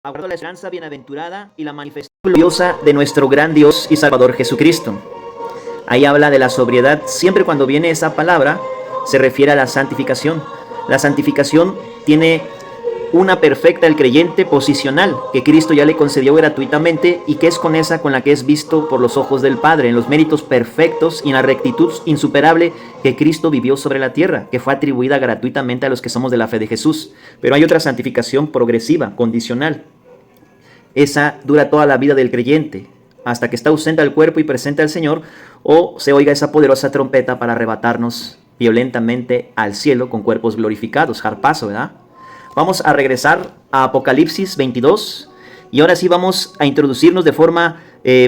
aguardando la esperanza bienaventurada y la manifestación gloriosa de nuestro gran Dios y Salvador Jesucristo. Ahí habla de la sobriedad. Siempre cuando viene esa palabra se refiere a la santificación. La santificación tiene una perfecta el creyente posicional que Cristo ya le concedió gratuitamente y que es con esa con la que es visto por los ojos del Padre, en los méritos perfectos y en la rectitud insuperable que Cristo vivió sobre la tierra, que fue atribuida gratuitamente a los que somos de la fe de Jesús. Pero hay otra santificación progresiva, condicional. Esa dura toda la vida del creyente, hasta que está ausente al cuerpo y presente al Señor, o se oiga esa poderosa trompeta para arrebatarnos violentamente al cielo con cuerpos glorificados, harpazo, ¿verdad? Vamos a regresar a Apocalipsis 22 y ahora sí vamos a introducirnos de forma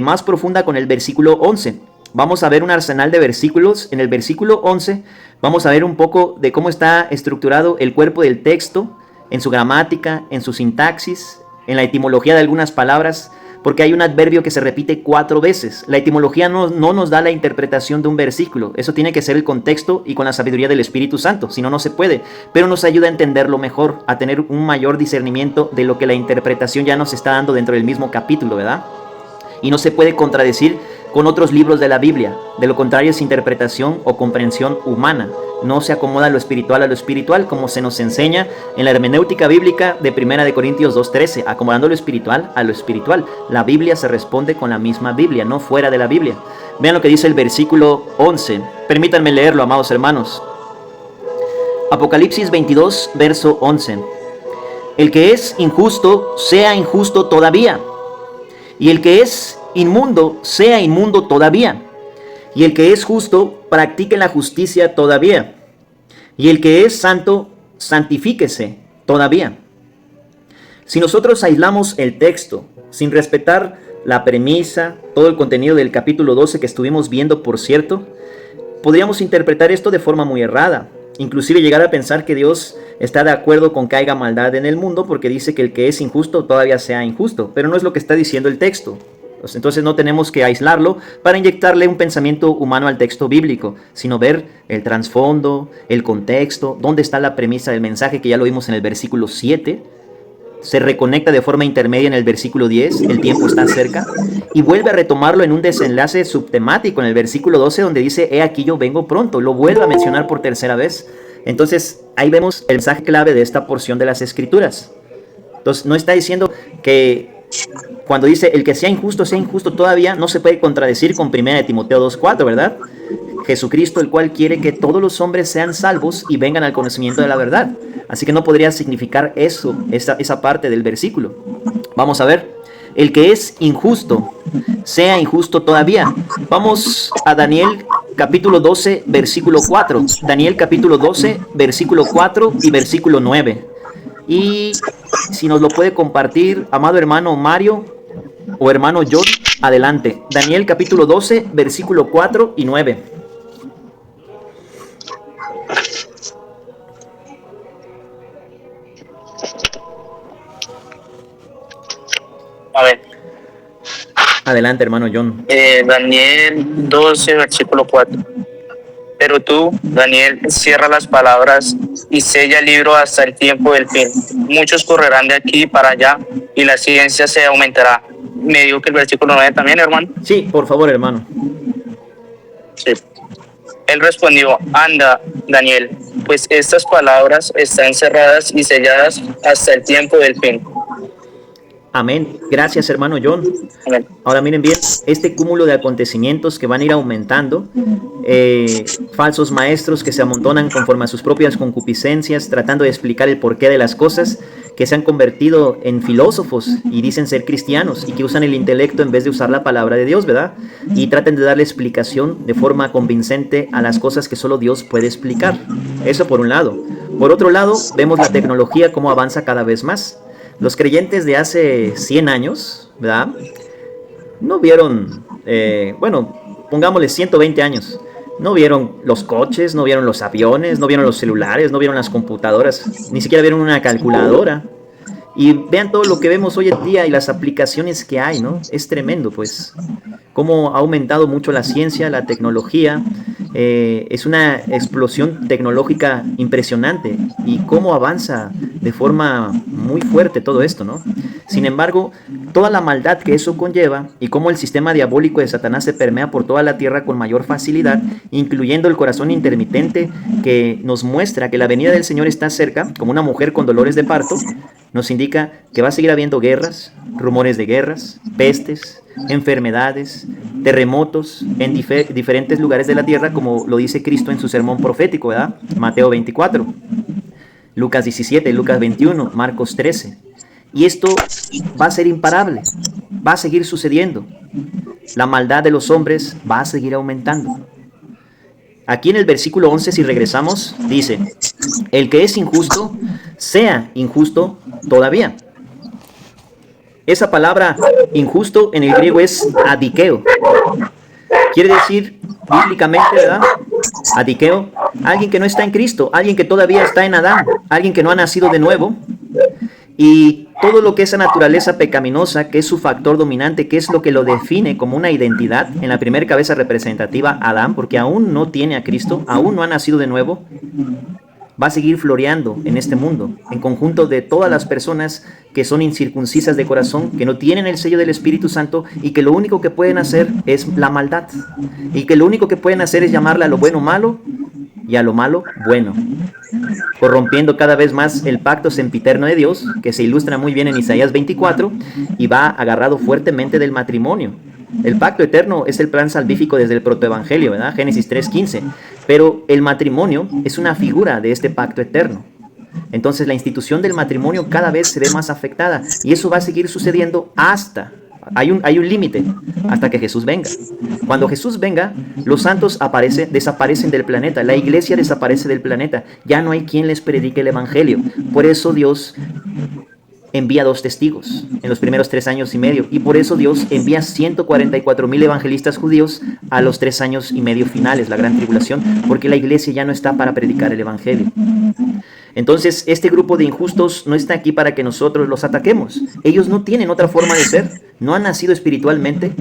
más profunda con el versículo 11. Vamos a ver un arsenal de versículos. En el versículo 11 vamos a ver un poco de cómo está estructurado el cuerpo del texto, en su gramática, en su sintaxis, en la etimología de algunas palabras, porque hay un adverbio que se repite 4 veces. La etimología no nos da la interpretación de un versículo. Eso tiene que ser el contexto y con la sabiduría del Espíritu Santo, si no, no se puede. Pero nos ayuda a entenderlo mejor, a tener un mayor discernimiento de lo que la interpretación ya nos está dando dentro del mismo capítulo, ¿verdad? Y no se puede contradecir con otros libros de la Biblia. De lo contrario es interpretación o comprensión humana. No se acomoda lo espiritual a lo espiritual, como se nos enseña en la hermenéutica bíblica de 1 Corintios 2:13, acomodando lo espiritual a lo espiritual. La Biblia se responde con la misma Biblia, no fuera de la Biblia. Vean lo que dice el versículo 11. Permítanme leerlo, amados hermanos. Apocalipsis 22, verso 11. El que es injusto, sea injusto todavía. Y el que es inmundo, sea inmundo todavía. Y el que es justo, practique la justicia todavía. Y el que es santo, santifíquese todavía. Si nosotros aislamos el texto, sin respetar la premisa, todo el contenido del capítulo 12 que estuvimos viendo, por cierto, podríamos interpretar esto de forma muy errada. Inclusive llegar a pensar que Dios está de acuerdo con que haya maldad en el mundo porque dice que el que es injusto todavía sea injusto. Pero no es lo que está diciendo el texto. Entonces no tenemos que aislarlo para inyectarle un pensamiento humano al texto bíblico, sino ver el trasfondo, el contexto, dónde está la premisa del mensaje, que ya lo vimos en el versículo 7. Se reconecta de forma intermedia en el versículo 10, el tiempo está cerca, y vuelve a retomarlo en un desenlace subtemático en el versículo 12, donde dice, he aquí yo vengo pronto, lo vuelve a mencionar por tercera vez. Entonces ahí vemos el mensaje clave de esta porción de las Escrituras. Entonces no está diciendo que cuando dice el que sea injusto todavía, no se puede contradecir con 1 Timoteo 2:4, ¿verdad? Jesucristo, el cual quiere que todos los hombres sean salvos y vengan al conocimiento de la verdad. Así que no podría significar eso, esa parte del versículo. Vamos a ver. El que es injusto, sea injusto todavía. Vamos a Daniel capítulo 12, versículo 4. Daniel capítulo 12, versículo 4 y versículo 9. Y si nos lo puede compartir, amado hermano Mario o hermano John, adelante. Daniel capítulo 12, versículo 4 y 9. A ver. Adelante, hermano John. Daniel 12, versículo 4. Pero tú, Daniel, cierra las palabras y sella el libro hasta el tiempo del fin. Muchos correrán de aquí para allá y la ciencia se aumentará. Me digo que el versículo 9 también, hermano. Sí, por favor, hermano. Sí. Él respondió, anda, Daniel, pues estas palabras están cerradas y selladas hasta el tiempo del fin. Amén. Gracias, hermano John. Amén. Ahora miren bien, este cúmulo de acontecimientos que van a ir aumentando, falsos maestros que se amontonan conforme a sus propias concupiscencias, tratando de explicar el porqué de las cosas, que se han convertido en filósofos y dicen ser cristianos y que usan el intelecto en vez de usar la palabra de Dios, ¿verdad? Y tratan de darle explicación de forma convincente a las cosas que solo Dios puede explicar. Eso por un lado. Por otro lado, vemos la tecnología cómo avanza cada vez más. Los creyentes de hace 100 años, ¿verdad? No vieron, pongámosle 120 años. No vieron los coches, no vieron los aviones, no vieron los celulares, no vieron las computadoras, ni siquiera vieron una calculadora. Y vean todo lo que vemos hoy en día y las aplicaciones que hay, ¿no? Es tremendo, pues. Cómo ha aumentado mucho la ciencia, la tecnología. Es una explosión tecnológica impresionante. Y cómo avanza de forma muy fuerte todo esto, ¿no? Sin embargo, toda la maldad que eso conlleva y cómo el sistema diabólico de Satanás se permea por toda la tierra con mayor facilidad, incluyendo el corazón intermitente que nos muestra que la venida del Señor está cerca, como una mujer con dolores de parto, nos indica que va a seguir habiendo guerras, rumores de guerras, pestes, enfermedades, terremotos en diferentes lugares de la tierra, como lo dice Cristo en su sermón profético, ¿verdad? Mateo 24, Lucas 17, Lucas 21, Marcos 13. Y esto va a ser imparable, va a seguir sucediendo. La maldad de los hombres va a seguir aumentando. Aquí en el versículo 11, si regresamos, dice, el que es injusto, sea injusto todavía. Esa palabra injusto en el griego es adikeo. Quiere decir, bíblicamente, ¿verdad? Adikeo, alguien que no está en Cristo, alguien que todavía está en Adán, alguien que no ha nacido de nuevo. Y todo lo que esa naturaleza pecaminosa, que es su factor dominante, que es lo que lo define como una identidad, en la primera cabeza representativa, Adán, porque aún no tiene a Cristo, aún no ha nacido de nuevo, va a seguir floreando en este mundo, en conjunto de todas las personas que son incircuncisas de corazón, que no tienen el sello del Espíritu Santo y que lo único que pueden hacer es la maldad. Y que lo único que pueden hacer es llamarle a lo bueno malo y a lo malo bueno, corrompiendo cada vez más el pacto sempiterno de Dios, que se ilustra muy bien en Isaías 24, y va agarrado fuertemente del matrimonio. El pacto eterno es el plan salvífico desde el protoevangelio, ¿verdad? Génesis 3:15. Pero el matrimonio es una figura de este pacto eterno. Entonces la institución del matrimonio cada vez se ve más afectada y eso va a seguir sucediendo hasta, hay un límite, hasta que Jesús venga. Cuando Jesús venga, los santos desaparecen del planeta, la iglesia desaparece del planeta, ya no hay quien les predique el evangelio. Por eso Dios envía 2 testigos en los primeros 3 años y medio, y por eso Dios envía 144,000 evangelistas judíos a los 3 años y medio finales, la gran tribulación, porque la iglesia ya no está para predicar el evangelio. Entonces, este grupo de injustos no está aquí para que nosotros los ataquemos. Ellos no tienen otra forma de ser, no han nacido espiritualmente,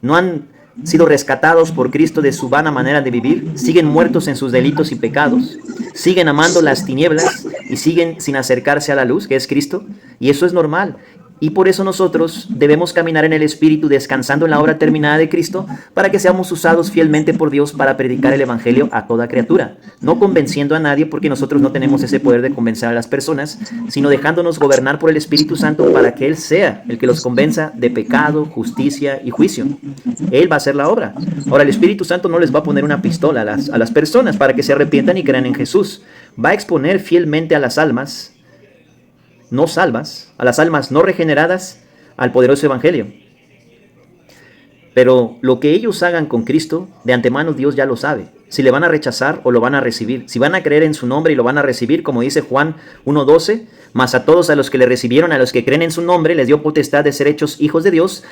no han sido rescatados por Cristo de su vana manera de vivir, siguen muertos en sus delitos y pecados, siguen amando las tinieblas y siguen sin acercarse a la luz, que es Cristo, y eso es normal. Y por eso nosotros debemos caminar en el Espíritu, descansando en la obra terminada de Cristo, para que seamos usados fielmente por Dios para predicar el Evangelio a toda criatura. No convenciendo a nadie, porque nosotros no tenemos ese poder de convencer a las personas, sino dejándonos gobernar por el Espíritu Santo para que Él sea el que los convenza de pecado, justicia y juicio. Él va a hacer la obra. Ahora, el Espíritu Santo no les va a poner una pistola a las personas para que se arrepientan y crean en Jesús. Va a exponer fielmente a las almas no salvas, a las almas no regeneradas, al poderoso evangelio. Pero lo que ellos hagan con Cristo, de antemano Dios ya lo sabe. Si le van a rechazar o lo van a recibir. Si van a creer en su nombre y lo van a recibir, como dice Juan 1:12, mas a todos a los que le recibieron, a los que creen en su nombre, les dio potestad de ser hechos hijos de Dios.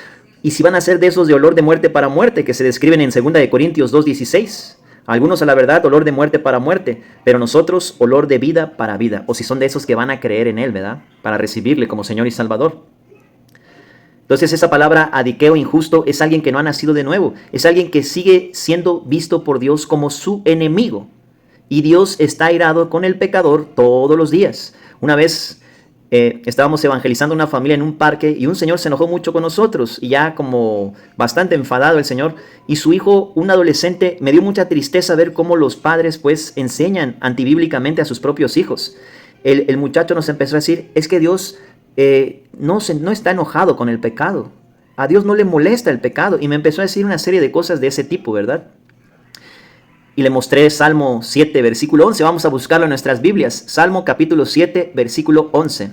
Y si van a ser de esos de olor de muerte para muerte, que se describen en 2 de Corintios 2:16. Algunos a la verdad, olor de muerte para muerte, pero nosotros, olor de vida para vida. O si son de esos que van a creer en Él, ¿verdad? Para recibirle como Señor y Salvador. Entonces esa palabra adikeo, injusto, es alguien que no ha nacido de nuevo. Es alguien que sigue siendo visto por Dios como su enemigo. Y Dios está airado con el pecador todos los días. Una vez estábamos evangelizando una familia en un parque y un señor se enojó mucho con nosotros y ya como bastante enfadado el señor, y su hijo, un adolescente, me dio mucha tristeza ver cómo los padres pues enseñan antibíblicamente a sus propios hijos. El muchacho nos empezó a decir, es que Dios no está enojado con el pecado, a Dios no le molesta el pecado, y me empezó a decir una serie de cosas de ese tipo, ¿verdad? Y le mostré Salmo 7, versículo 11. Vamos a buscarlo en nuestras Biblias. Salmo capítulo 7, versículo 11.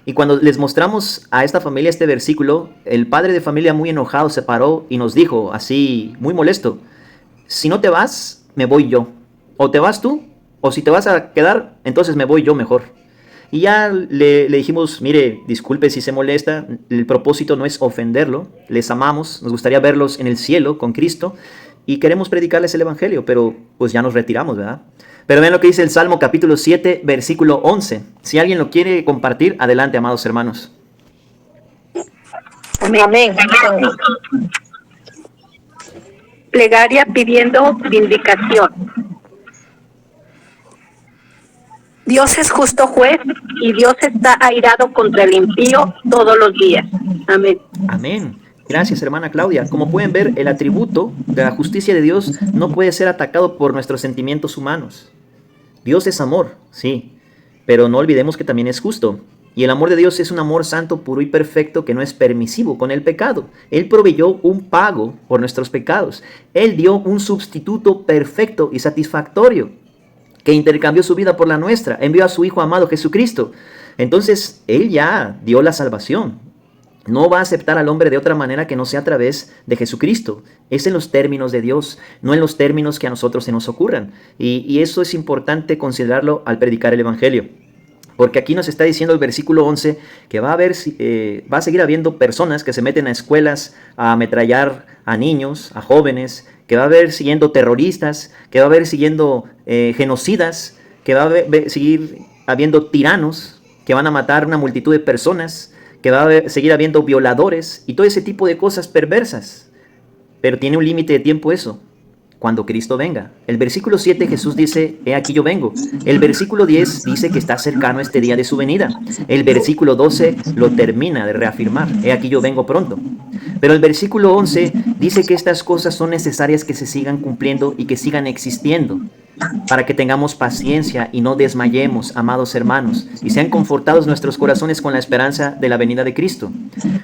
Y cuando les mostramos a esta familia este versículo, el padre de familia muy enojado se paró y nos dijo, así muy molesto, si no te vas, me voy yo. O te vas tú, o si te vas a quedar, entonces me voy yo mejor. Y ya le dijimos, mire, disculpe si se molesta, el propósito no es ofenderlo, les amamos, nos gustaría verlos en el cielo con Cristo, y queremos predicarles el evangelio, pero pues ya nos retiramos, ¿verdad? Pero vean lo que dice el Salmo capítulo 7, versículo 11. Si alguien lo quiere compartir, adelante, amados hermanos. Amén. Plegaria pidiendo vindicación. Dios es justo juez y Dios está airado contra el impío todos los días. Amén. Amén. Gracias, hermana Claudia. Como pueden ver, el atributo de la justicia de Dios no puede ser atacado por nuestros sentimientos humanos. Dios es amor, sí, pero no olvidemos que también es justo. Y el amor de Dios es un amor santo, puro y perfecto que no es permisivo con el pecado. Él proveyó un pago por nuestros pecados. Él dio un sustituto perfecto y satisfactorio que intercambió su vida por la nuestra. Envió a su Hijo amado Jesucristo. Entonces, Él ya dio la salvación. No va a aceptar al hombre de otra manera que no sea a través de Jesucristo. Es en los términos de Dios, no en los términos que a nosotros se nos ocurran. Y eso es importante considerarlo al predicar el Evangelio. Porque aquí nos está diciendo el versículo 11 que va a seguir habiendo personas que se meten a escuelas a ametrallar a niños, a jóvenes, que va a haber siguiendo terroristas, que va a haber siguiendo genocidas, que va a seguir habiendo tiranos que van a matar una multitud de personas, que va a seguir habiendo violadores y todo ese tipo de cosas perversas. Pero tiene un límite de tiempo eso. Cuando Cristo venga. El versículo 7 Jesús dice, he aquí yo vengo. El versículo 10 dice que está cercano este día de su venida. El versículo 12 lo termina de reafirmar, he aquí yo vengo pronto. Pero el versículo 11 dice que estas cosas son necesarias que se sigan cumpliendo y que sigan existiendo, para que tengamos paciencia y no desmayemos, amados hermanos, y sean confortados nuestros corazones con la esperanza de la venida de Cristo.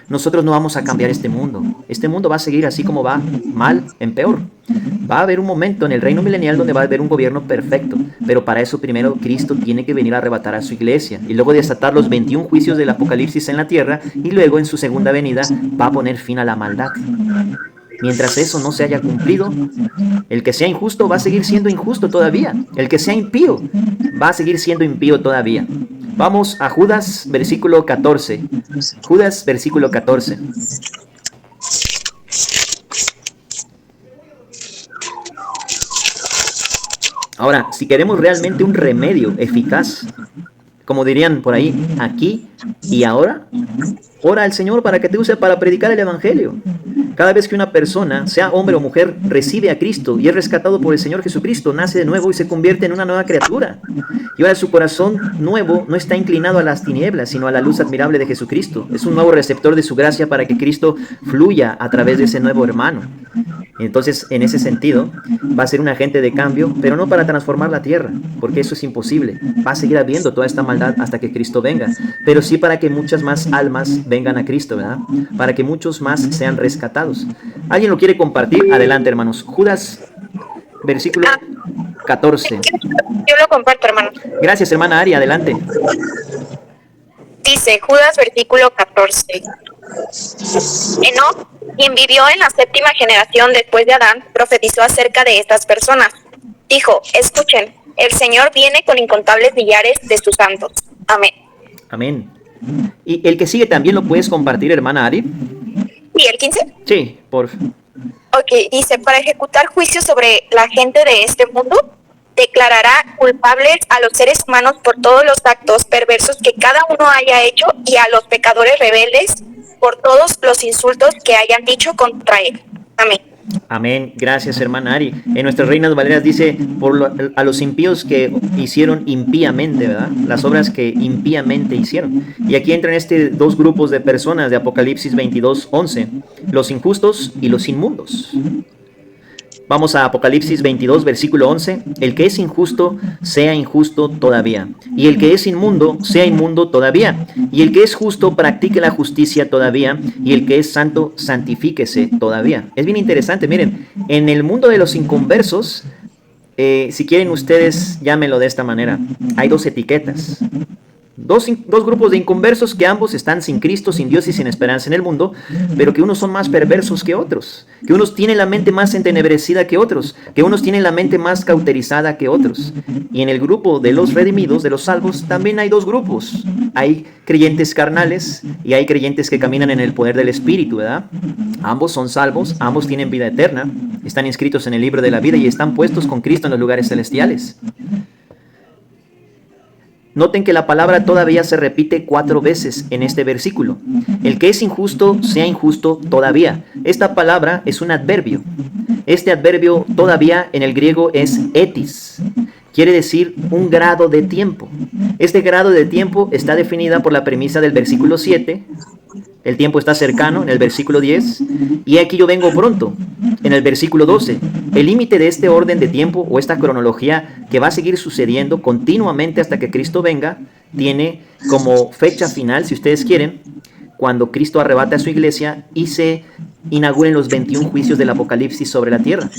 Nosotros no vamos a cambiar este mundo. Este mundo va a seguir así como va, mal en peor. Va a haber un momento en el reino milenial donde va a haber un gobierno perfecto, pero para eso primero Cristo tiene que venir a arrebatar a su iglesia y luego desatar los 21 juicios del Apocalipsis en la tierra y luego en su segunda venida va a poner fin a la maldad. Mientras eso no se haya cumplido, el que sea injusto va a seguir siendo injusto todavía. El que sea impío va a seguir siendo impío todavía. Vamos a Judas, versículo 14. Judas, versículo 14. Ahora, si queremos realmente un remedio eficaz, como dirían por ahí, aquí y ahora, ora al Señor para que te use para predicar el Evangelio. Cada vez que una persona, sea hombre o mujer, recibe a Cristo y es rescatado por el Señor Jesucristo, nace de nuevo y se convierte en una nueva criatura. Y ahora su corazón nuevo no está inclinado a las tinieblas, sino a la luz admirable de Jesucristo. Es un nuevo receptor de su gracia para que Cristo fluya a través de ese nuevo hermano. Entonces, en ese sentido, va a ser un agente de cambio, pero no para transformar la tierra, porque eso es imposible. Va a seguir habiendo toda esta maldad hasta que Cristo venga, pero sí para que muchas más almas vengan a Cristo, ¿verdad? Para que muchos más sean rescatados. ¿Alguien lo quiere compartir? Adelante, hermanos. Judas, versículo 14. Yo lo comparto, hermano. Gracias, hermana Ari, adelante. Dice Judas, versículo 14. Enoc, quien vivió en la séptima generación después de Adán, profetizó acerca de estas personas. Dijo, escuchen, el Señor viene con incontables millares de sus santos. Amén. Amén. ¿Y el que sigue también lo puedes compartir, hermana Ari? ¿Y el 15? Sí, por Ok, dice, para ejecutar juicio sobre la gente de este mundo, declarará culpables a los seres humanos por todos los actos perversos que cada uno haya hecho y a los pecadores rebeldes por todos los insultos que hayan dicho contra él. Amén. Amén. Gracias, hermana Ari. En nuestras Reinas Valeras dice, a los impíos que hicieron impíamente, ¿verdad? Las obras que impíamente hicieron. Y aquí entran dos grupos de personas de Apocalipsis 22:11, los injustos y los inmundos. Vamos a Apocalipsis 22, versículo 11. El que es injusto, sea injusto todavía. Y el que es inmundo, sea inmundo todavía. Y el que es justo, practique la justicia todavía. Y el que es santo, santifíquese todavía. Es bien interesante, miren, en el mundo de los inconversos, si quieren ustedes, llámenlo de esta manera. Hay dos etiquetas. Dos grupos de inconversos que ambos están sin Cristo, sin Dios y sin esperanza en el mundo, pero que unos son más perversos que otros, que unos tienen la mente más entenebrecida que otros, que unos tienen la mente más cauterizada que otros. Y en el grupo de los redimidos, de los salvos, también hay dos grupos. Hay creyentes carnales y hay creyentes que caminan en el poder del Espíritu, ¿verdad? Ambos son salvos, ambos tienen vida eterna, están inscritos en el libro de la vida y están puestos con Cristo en los lugares celestiales. Noten que la palabra todavía se repite 4 veces en este versículo. El que es injusto, sea injusto todavía. Esta palabra es un adverbio. Este adverbio todavía en el griego es etis. quiere decir un grado de tiempo. Este grado de tiempo está definida por la premisa del versículo 7. El tiempo está cercano en el versículo 10. Y aquí yo vengo pronto en el versículo 12. El límite de este orden de tiempo o esta cronología que va a seguir sucediendo continuamente hasta que Cristo venga, tiene como fecha final, si ustedes quieren, cuando Cristo arrebate a su iglesia y se inauguren los 21 juicios del Apocalipsis sobre la tierra.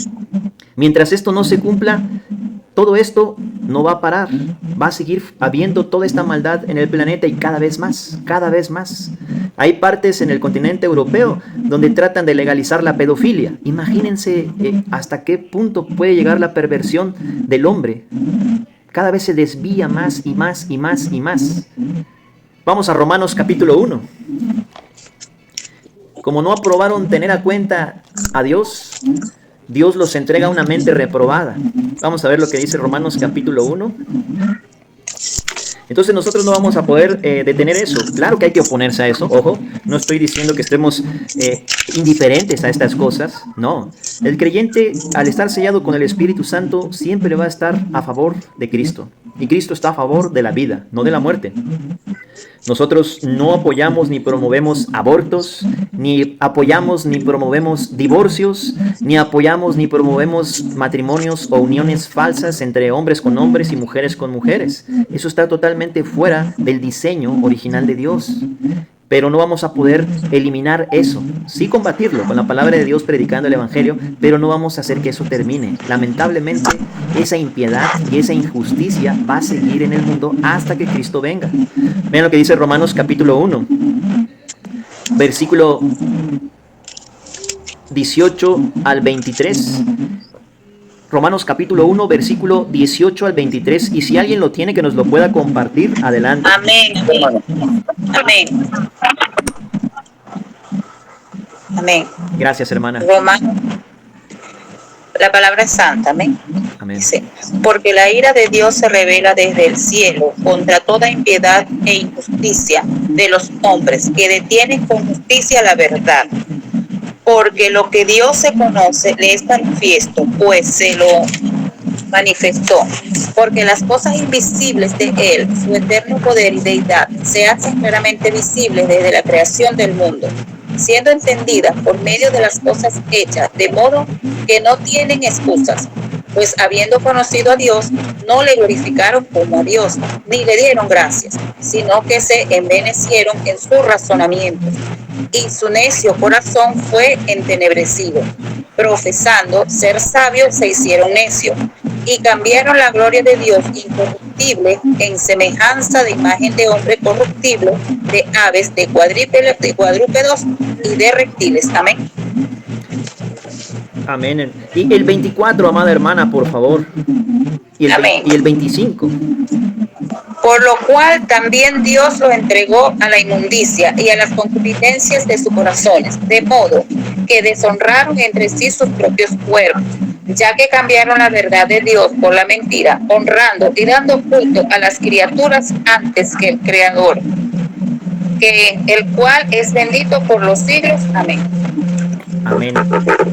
Mientras esto no se cumpla, todo esto no va a parar. Va a seguir habiendo toda esta maldad en el planeta y cada vez más, cada vez más. Hay partes en el continente europeo donde tratan de legalizar la pedofilia. Imagínense hasta qué punto puede llegar la perversión del hombre. Cada vez se desvía más y más y más y más. Vamos a Romanos capítulo 1. Como no aprobaron tener a cuenta a Dios, Dios los entrega a una mente reprobada. Vamos a ver lo que dice Romanos capítulo 1. Entonces nosotros no vamos a poder detener eso. Claro que hay que oponerse a eso, ojo. No estoy diciendo que estemos indiferentes a estas cosas. No. El creyente, al estar sellado con el Espíritu Santo, siempre va a estar a favor de Cristo. Y Cristo está a favor de la vida, no de la muerte. Nosotros no apoyamos ni promovemos abortos, ni apoyamos ni promovemos divorcios, ni apoyamos ni promovemos matrimonios o uniones falsas entre hombres con hombres y mujeres con mujeres. Eso está totalmente fuera del diseño original de Dios. Pero no vamos a poder eliminar eso. Sí combatirlo con la palabra de Dios predicando el Evangelio, pero no vamos a hacer que eso termine. Lamentablemente, esa impiedad y esa injusticia va a seguir en el mundo hasta que Cristo venga. Vean lo que dice Romanos capítulo 1, versículo 18 al 23. Romanos capítulo 1, versículo 18 al 23. Y si alguien lo tiene, que nos lo pueda compartir, adelante. Amén. Amén. Amén. Gracias, hermana. Romanos. La palabra es santa, amén. Amén. Dice, porque la ira de Dios se revela desde el cielo contra toda impiedad e injusticia de los hombres que detienen con justicia la verdad. Porque lo que Dios se conoce le es manifiesto, pues se lo manifestó. Porque las cosas invisibles de Él, su eterno poder y deidad, se hacen claramente visibles desde la creación del mundo, siendo entendidas por medio de las cosas hechas, de modo que no tienen excusas. Pues habiendo conocido a Dios, no le glorificaron como a Dios, ni le dieron gracias, sino que se envanecieron en sus razonamientos, y su necio corazón fue entenebrecido. Profesando ser sabios, se hicieron necios, y cambiaron la gloria de Dios incorruptible en semejanza de imagen de hombre corruptible, de aves, de cuadrúpedos y de reptiles. Amén. Amén. Y el 24, amada hermana, por favor. Y el 25. Por lo cual también Dios lo entregó a la inmundicia y a las concupiscencias de sus corazones, de modo que deshonraron entre sí sus propios cuerpos, ya que cambiaron la verdad de Dios por la mentira, honrando y dando culto a las criaturas antes que el Creador, que el cual es bendito por los siglos. Amén. Amén.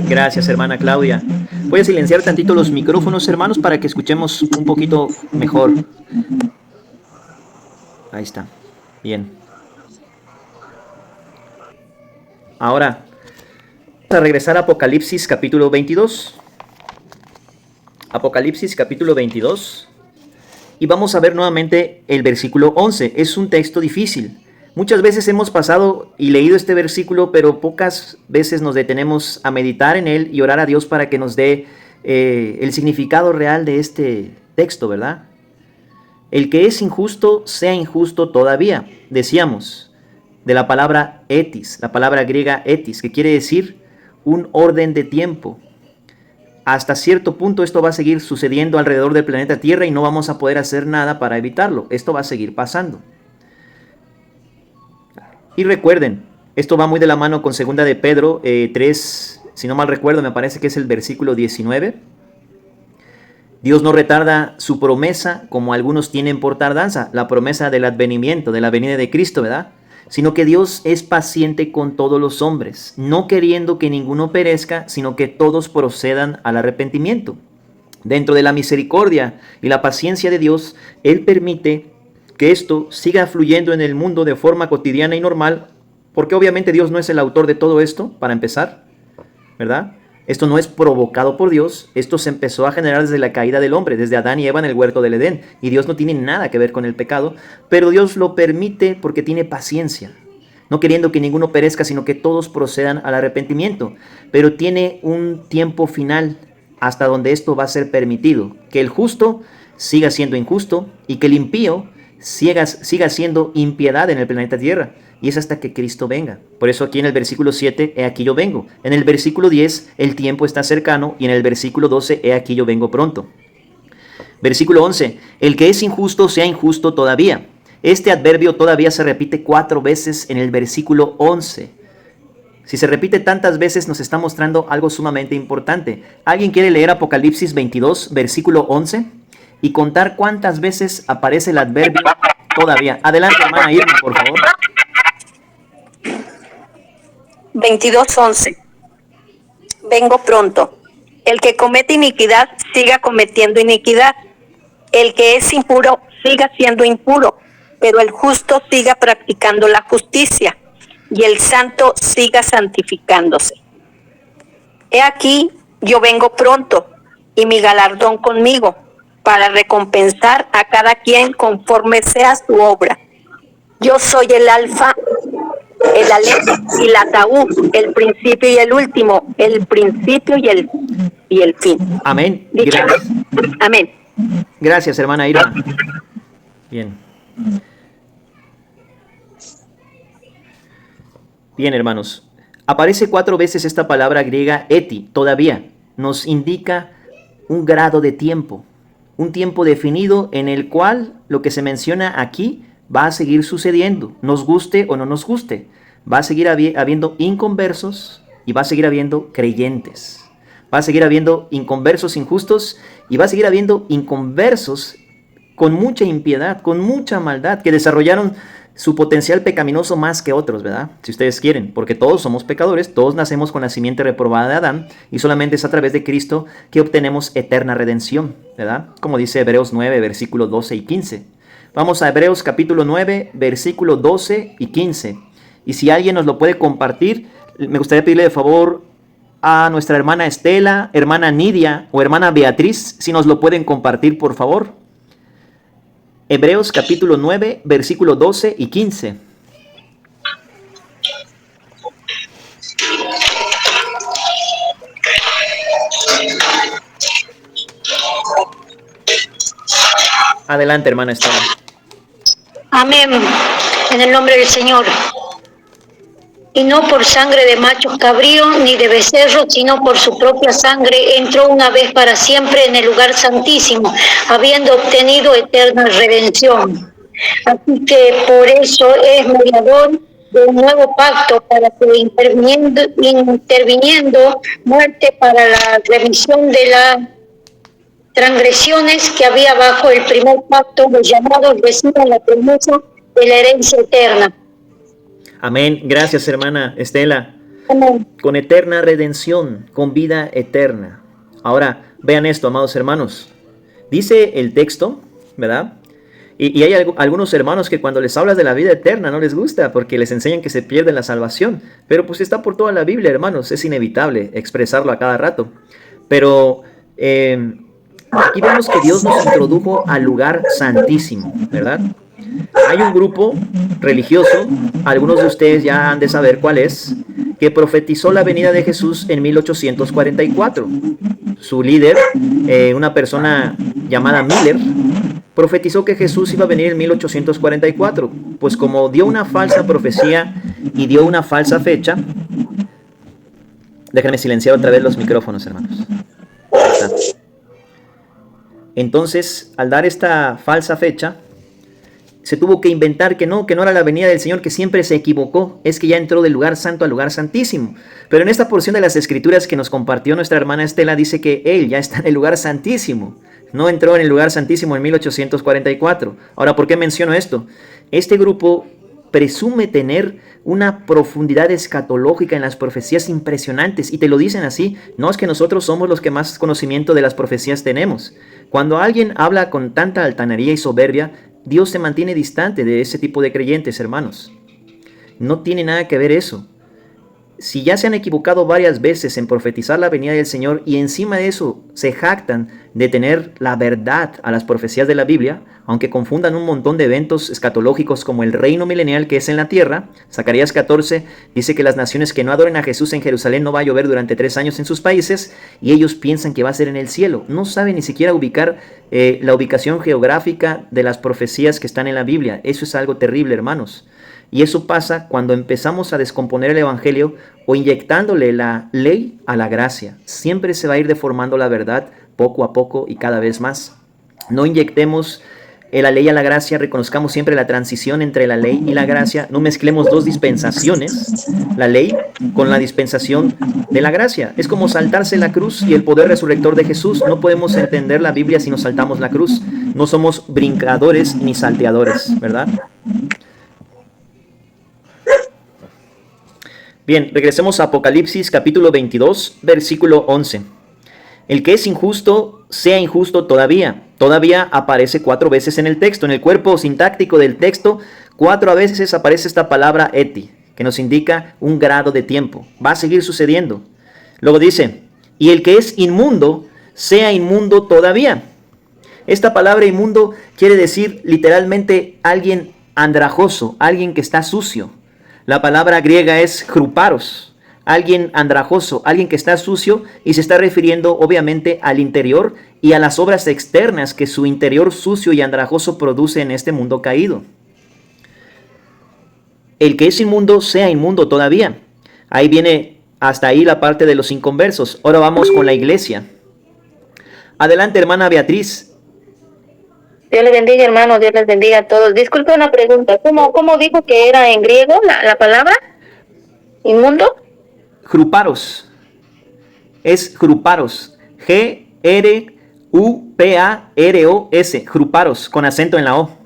Gracias, hermana Claudia. Voy a silenciar tantito los micrófonos, hermanos, para que escuchemos un poquito mejor. Ahí está. Bien. Ahora, vamos a regresar a Apocalipsis capítulo 22. Apocalipsis capítulo 22. Y vamos a ver nuevamente el versículo 11. Es un texto difícil. Muchas veces hemos pasado y leído este versículo, pero pocas veces nos detenemos a meditar en él y orar a Dios para que nos dé el significado real de este texto, ¿verdad? El que es injusto, sea injusto todavía. Decíamos de la palabra etis, la palabra griega etis, que quiere decir un orden de tiempo. Hasta cierto punto esto va a seguir sucediendo alrededor del planeta Tierra y no vamos a poder hacer nada para evitarlo. Esto va a seguir pasando. Y recuerden, esto va muy de la mano con 2 de Pedro 3, si no mal recuerdo, me parece que es el versículo 19. Dios no retarda su promesa como algunos tienen por tardanza, la promesa del advenimiento, de la venida de Cristo, ¿verdad? Sino que Dios es paciente con todos los hombres, no queriendo que ninguno perezca, sino que todos procedan al arrepentimiento. Dentro de la misericordia y la paciencia de Dios, Él permite que esto siga fluyendo en el mundo de forma cotidiana y normal, porque obviamente Dios no es el autor de todo esto, para empezar, ¿verdad? Esto no es provocado por Dios, esto se empezó a generar desde la caída del hombre, desde Adán y Eva en el huerto del Edén, y Dios no tiene nada que ver con el pecado, pero Dios lo permite porque tiene paciencia, no queriendo que ninguno perezca, sino que todos procedan al arrepentimiento, pero tiene un tiempo final hasta donde esto va a ser permitido, que el justo siga siendo injusto y que el impío siga siendo impiedad en el planeta Tierra. Y es hasta que Cristo venga. Por eso aquí en el versículo 7, he aquí yo vengo. En el versículo 10, el tiempo está cercano. Y en el versículo 12, he aquí yo vengo pronto. Versículo 11, el que es injusto sea injusto todavía. Este adverbio todavía se repite 4 veces en el versículo 11. Si se repite tantas veces, nos está mostrando algo sumamente importante. ¿Alguien quiere leer Apocalipsis 22, versículo 11? Y contar cuántas veces aparece el adverbio todavía. Adelante, hermana Irma, por favor. 22:11. Vengo pronto. El que comete iniquidad, siga cometiendo iniquidad. El que es impuro, siga siendo impuro. Pero el justo siga practicando la justicia. Y el santo siga santificándose. He aquí, yo vengo pronto, y mi galardón conmigo, para recompensar a cada quien conforme sea su obra. Yo soy el alfa, el alef y la taú, el principio y el último, el principio y el fin. Amén. Gracias. Amén. Gracias, hermana Irma. Bien. Bien, hermanos. Aparece 4 veces esta palabra griega eti, todavía. Nos indica un grado de tiempo. Un tiempo definido en el cual lo que se menciona aquí va a seguir sucediendo, nos guste o no nos guste. Va a seguir habiendo inconversos y va a seguir habiendo creyentes. Va a seguir habiendo inconversos injustos y va a seguir habiendo inconversos con mucha impiedad, con mucha maldad, que desarrollaron su potencial pecaminoso más que otros, ¿verdad? Si ustedes quieren, porque todos somos pecadores, todos nacemos con la simiente reprobada de Adán y solamente es a través de Cristo que obtenemos eterna redención, ¿verdad? Como dice Hebreos 9, versículos 12 y 15. Vamos a Hebreos capítulo 9, versículos 12 y 15. Y si alguien nos lo puede compartir, me gustaría pedirle de favor a nuestra hermana Estela, hermana Nidia o hermana Beatriz, si nos lo pueden compartir, por favor. Hebreos capítulo 9, versículos 12 y 15. Adelante, hermana Estela. Amén. En el nombre del Señor. Y no por sangre de machos cabríos ni de becerros, sino por su propia sangre entró una vez para siempre en el lugar santísimo, habiendo obtenido eterna redención. Así que por eso es mediador de un nuevo pacto, para que interviniendo muerte para la remisión de las transgresiones que había bajo el primer pacto, los llamados reciban la promesa de la herencia eterna. Amén. Gracias, hermana Estela. Amén. Con eterna redención, con vida eterna. Ahora, vean esto, amados hermanos. Dice el texto, ¿verdad? Y hay algunos hermanos que cuando les hablas de la vida eterna no les gusta porque les enseñan que se pierde la salvación. Pero pues está por toda la Biblia, hermanos. Es inevitable expresarlo a cada rato. Pero aquí vemos que Dios nos introdujo al lugar santísimo, ¿verdad? Hay un grupo religioso, algunos de ustedes ya han de saber cuál es, que profetizó la venida de Jesús en 1844. Su líder, una persona llamada Miller, profetizó que Jesús iba a venir en 1844. Pues como dio una falsa profecía y dio una falsa fecha, déjenme silenciar otra vez los micrófonos, hermanos. Entonces, al dar esta falsa fecha, se tuvo que inventar que no era la venida del Señor, que siempre se equivocó. Es que ya entró del lugar santo al lugar santísimo. Pero en esta porción de las Escrituras que nos compartió nuestra hermana Estela, dice que Él ya está en el lugar santísimo. No entró en el lugar santísimo en 1844. Ahora, ¿por qué menciono esto? Este grupo presume tener una profundidad escatológica en las profecías impresionantes, y te lo dicen así. No es que nosotros somos los que más conocimiento de las profecías tenemos. Cuando alguien habla con tanta altanería y soberbia, Dios se mantiene distante de ese tipo de creyentes, hermanos. No tiene nada que ver eso. Si ya se han equivocado varias veces en profetizar la venida del Señor y encima de eso se jactan de tener la verdad a las profecías de la Biblia, aunque confundan un montón de eventos escatológicos como el reino milenial que es en la tierra, Zacarías 14 dice que las naciones que no adoren a Jesús en Jerusalén no va a llover durante 3 años en sus países, y ellos piensan que va a ser en el cielo. No saben ni siquiera ubicar la ubicación geográfica de las profecías que están en la Biblia. Eso es algo terrible, hermanos. Y eso pasa cuando empezamos a descomponer el evangelio o inyectándole la ley a la gracia. Siempre se va a ir deformando la verdad poco a poco y cada vez más. No inyectemos la ley a la gracia, reconozcamos siempre la transición entre la ley y la gracia. No mezclemos dos dispensaciones, la ley con la dispensación de la gracia. Es como saltarse la cruz y el poder resurrector de Jesús. No podemos entender la Biblia si nos saltamos la cruz. No somos brincadores ni salteadores, ¿verdad? Bien, regresemos a Apocalipsis capítulo 22, versículo 11. El que es injusto, sea injusto todavía. Todavía aparece 4 veces en el texto. En el cuerpo sintáctico del texto, 4 veces aparece esta palabra eti, que nos indica un grado de tiempo. Va a seguir sucediendo. Luego dice, y el que es inmundo, sea inmundo todavía. Esta palabra inmundo quiere decir literalmente alguien andrajoso, alguien que está sucio. La palabra griega es chruparos, alguien andrajoso, alguien que está sucio, y se está refiriendo obviamente al interior y a las obras externas que su interior sucio y andrajoso produce en este mundo caído. El que es inmundo, sea inmundo todavía. Ahí viene hasta ahí la parte de los inconversos. Ahora vamos con la iglesia. Adelante, hermana Beatriz. Dios les bendiga, hermano, Dios les bendiga a todos. Disculpe una pregunta, ¿cómo dijo que era en griego la palabra? ¿Inmundo? Chruparos. Es chruparos. G-R-U-P-A-R-O-S. Chruparos, con acento en la O.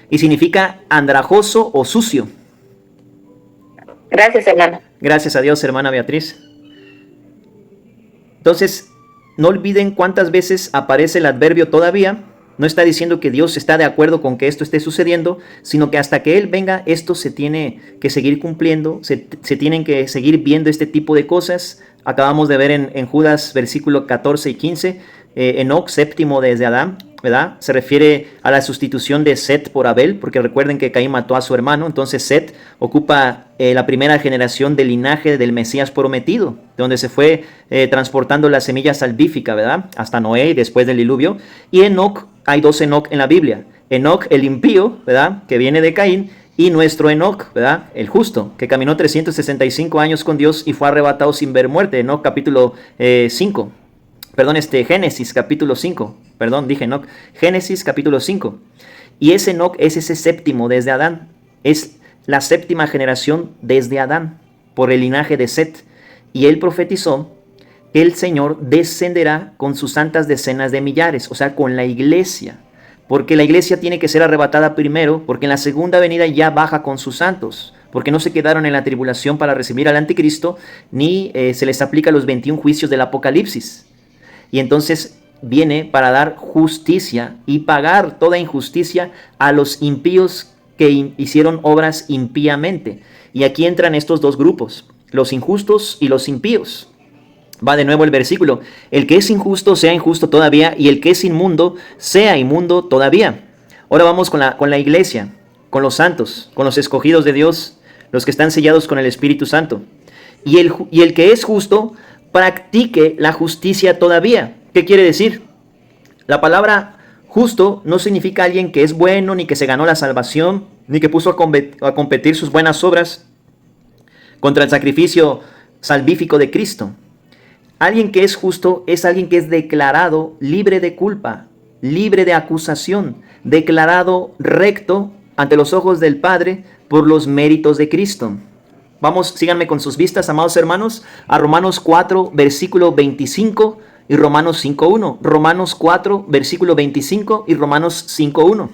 Y significa andrajoso o sucio. Gracias, hermano. Gracias a Dios, hermana Beatriz. Entonces, no olviden cuántas veces aparece el adverbio todavía. No está diciendo que Dios está de acuerdo con que esto esté sucediendo, sino que hasta que Él venga, esto se tiene que seguir cumpliendo, se tienen que seguir viendo este tipo de cosas. Acabamos de ver en Judas versículo 14 y 15, Enoc, séptimo desde Adán, ¿verdad? Se refiere a la sustitución de Set por Abel, porque recuerden que Caín mató a su hermano. Entonces Set ocupa la primera generación del linaje del Mesías prometido, donde se fue transportando la semilla salvífica, ¿verdad? Hasta Noé y después del diluvio. Y Enoc, hay 2 Enoc en la Biblia. Enoc, el impío, ¿verdad? Que viene de Caín, y nuestro Enoc, ¿verdad? El justo, que caminó 365 años con Dios y fue arrebatado sin ver muerte. Enoc capítulo 5. Génesis capítulo 5. Dije Enoc. Génesis capítulo 5. Y ese Enoc es ese séptimo desde Adán. Es la séptima generación desde Adán, por el linaje de Set. Y él profetizó que el Señor descenderá con sus santas decenas de millares, o sea, con la iglesia. Porque la iglesia tiene que ser arrebatada primero, porque en la segunda venida ya baja con sus santos. Porque no se quedaron en la tribulación para recibir al anticristo, ni se les aplica los 21 juicios del Apocalipsis. Y entonces viene para dar justicia y pagar toda injusticia a los impíos que hicieron obras impíamente. Y aquí entran estos 2 grupos, los injustos y los impíos. Va de nuevo el versículo. El que es injusto, sea injusto todavía, y el que es inmundo, sea inmundo todavía. Ahora vamos con la iglesia, con los santos, con los escogidos de Dios, los que están sellados con el Espíritu Santo. Y el que es justo, practique la justicia todavía. ¿Qué quiere decir? La palabra justo no significa alguien que es bueno, ni que se ganó la salvación, ni que puso a competir sus buenas obras contra el sacrificio salvífico de Cristo. Alguien que es justo es alguien que es declarado libre de culpa, libre de acusación, declarado recto ante los ojos del Padre por los méritos de Cristo. Vamos, síganme con sus vistas, amados hermanos, a Romanos 4, versículo 25 y Romanos 5.1. Romanos 4, versículo 25 y Romanos 5.1.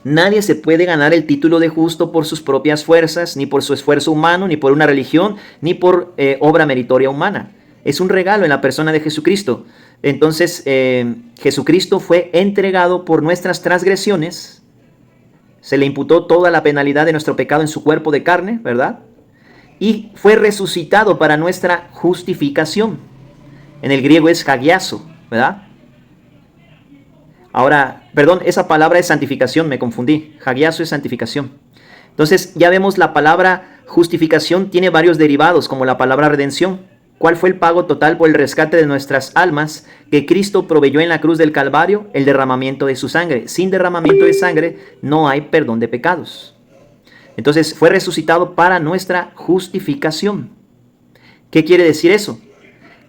Nadie se puede ganar el título de justo por sus propias fuerzas, ni por su esfuerzo humano, ni por una religión, ni por obra meritoria humana. Es un regalo en la persona de Jesucristo. Entonces, Jesucristo fue entregado por nuestras transgresiones. Se le imputó toda la penalidad de nuestro pecado en su cuerpo de carne, ¿verdad? Y fue resucitado para nuestra justificación. En el griego es hagiazo, ¿verdad? Ahora, perdón, esa palabra es santificación, me confundí. Hagiazo es santificación. Entonces, ya vemos la palabra justificación tiene varios derivados, como la palabra redención. ¿Cuál fue el pago total por el rescate de nuestras almas que Cristo proveyó en la cruz del Calvario? El derramamiento de su sangre. Sin derramamiento de sangre no hay perdón de pecados. Entonces fue resucitado para nuestra justificación. ¿Qué quiere decir eso?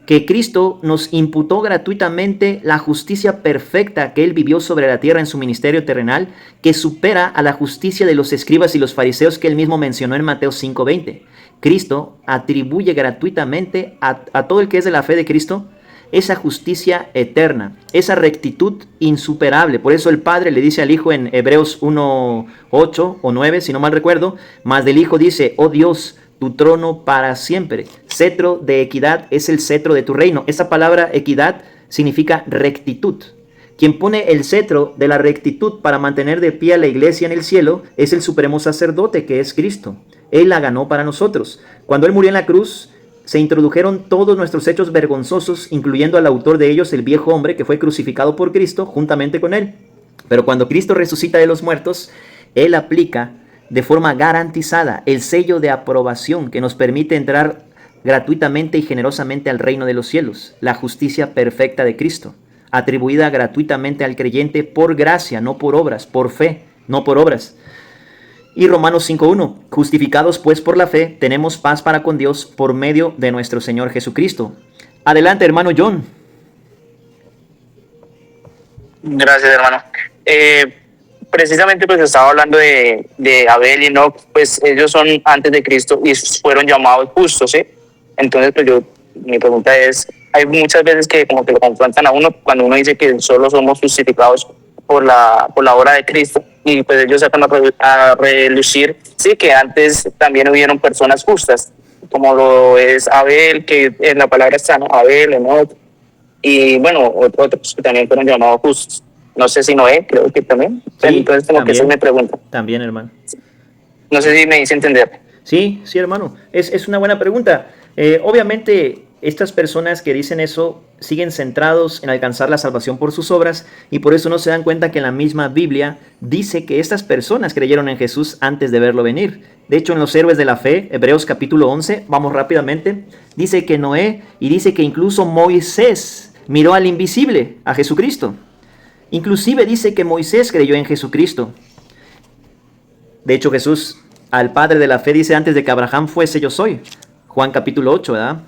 Que Cristo nos imputó gratuitamente la justicia perfecta que Él vivió sobre la tierra en su ministerio terrenal, que supera a la justicia de los escribas y los fariseos que Él mismo mencionó en Mateo 5:20. Cristo atribuye gratuitamente a todo el que es de la fe de Cristo esa justicia eterna, esa rectitud insuperable. Por eso el Padre le dice al Hijo en Hebreos 1:8 o 9, si no mal recuerdo, mas del Hijo dice, oh Dios, tu trono para siempre. Cetro de equidad es el cetro de tu reino. Esa palabra equidad significa rectitud. Quien pone el cetro de la rectitud para mantener de pie a la iglesia en el cielo es el supremo sacerdote, que es Cristo. Él la ganó para nosotros. Cuando Él murió en la cruz, se introdujeron todos nuestros hechos vergonzosos, incluyendo al autor de ellos, el viejo hombre, que fue crucificado por Cristo juntamente con Él. Pero cuando Cristo resucita de los muertos, Él aplica de forma garantizada el sello de aprobación que nos permite entrar gratuitamente y generosamente al reino de los cielos, la justicia perfecta de Cristo, atribuida gratuitamente al creyente por gracia, no por obras, por fe, no por obras. Y Romanos 5:1, justificados pues por la fe, tenemos paz para con Dios por medio de nuestro Señor Jesucristo. Adelante, hermano John. Gracias, hermano. Precisamente pues estaba hablando de Abel y Enoc, pues ellos son antes de Cristo y fueron llamados justos, ¿sí? Entonces pues mi pregunta es, hay muchas veces que como que lo confrontan a uno cuando uno dice que solo somos justificados por la obra de Cristo, y pues ellos sacan a relucir, sí, que antes también hubieron personas justas, como lo es Abel, que en la palabra está, ¿no? Abel, Enoc, y bueno, otros que también fueron llamados justos. No sé si Noé, creo que también. Sí, entonces como también, que esa es mi pregunta. También, hermano. No sé si me hice entender. Sí, hermano. Es una buena pregunta. Obviamente, estas personas que dicen eso siguen centrados en alcanzar la salvación por sus obras, y por eso no se dan cuenta que la misma Biblia dice que estas personas creyeron en Jesús antes de verlo venir. De hecho, en los héroes de la fe, Hebreos capítulo 11, vamos rápidamente, dice que Noé, y dice que incluso Moisés miró al invisible, a Jesucristo. Inclusive dice que Moisés creyó en Jesucristo. De hecho, Jesús al Padre de la fe dice, antes de que Abraham fuese, yo soy. Juan capítulo 8, ¿verdad?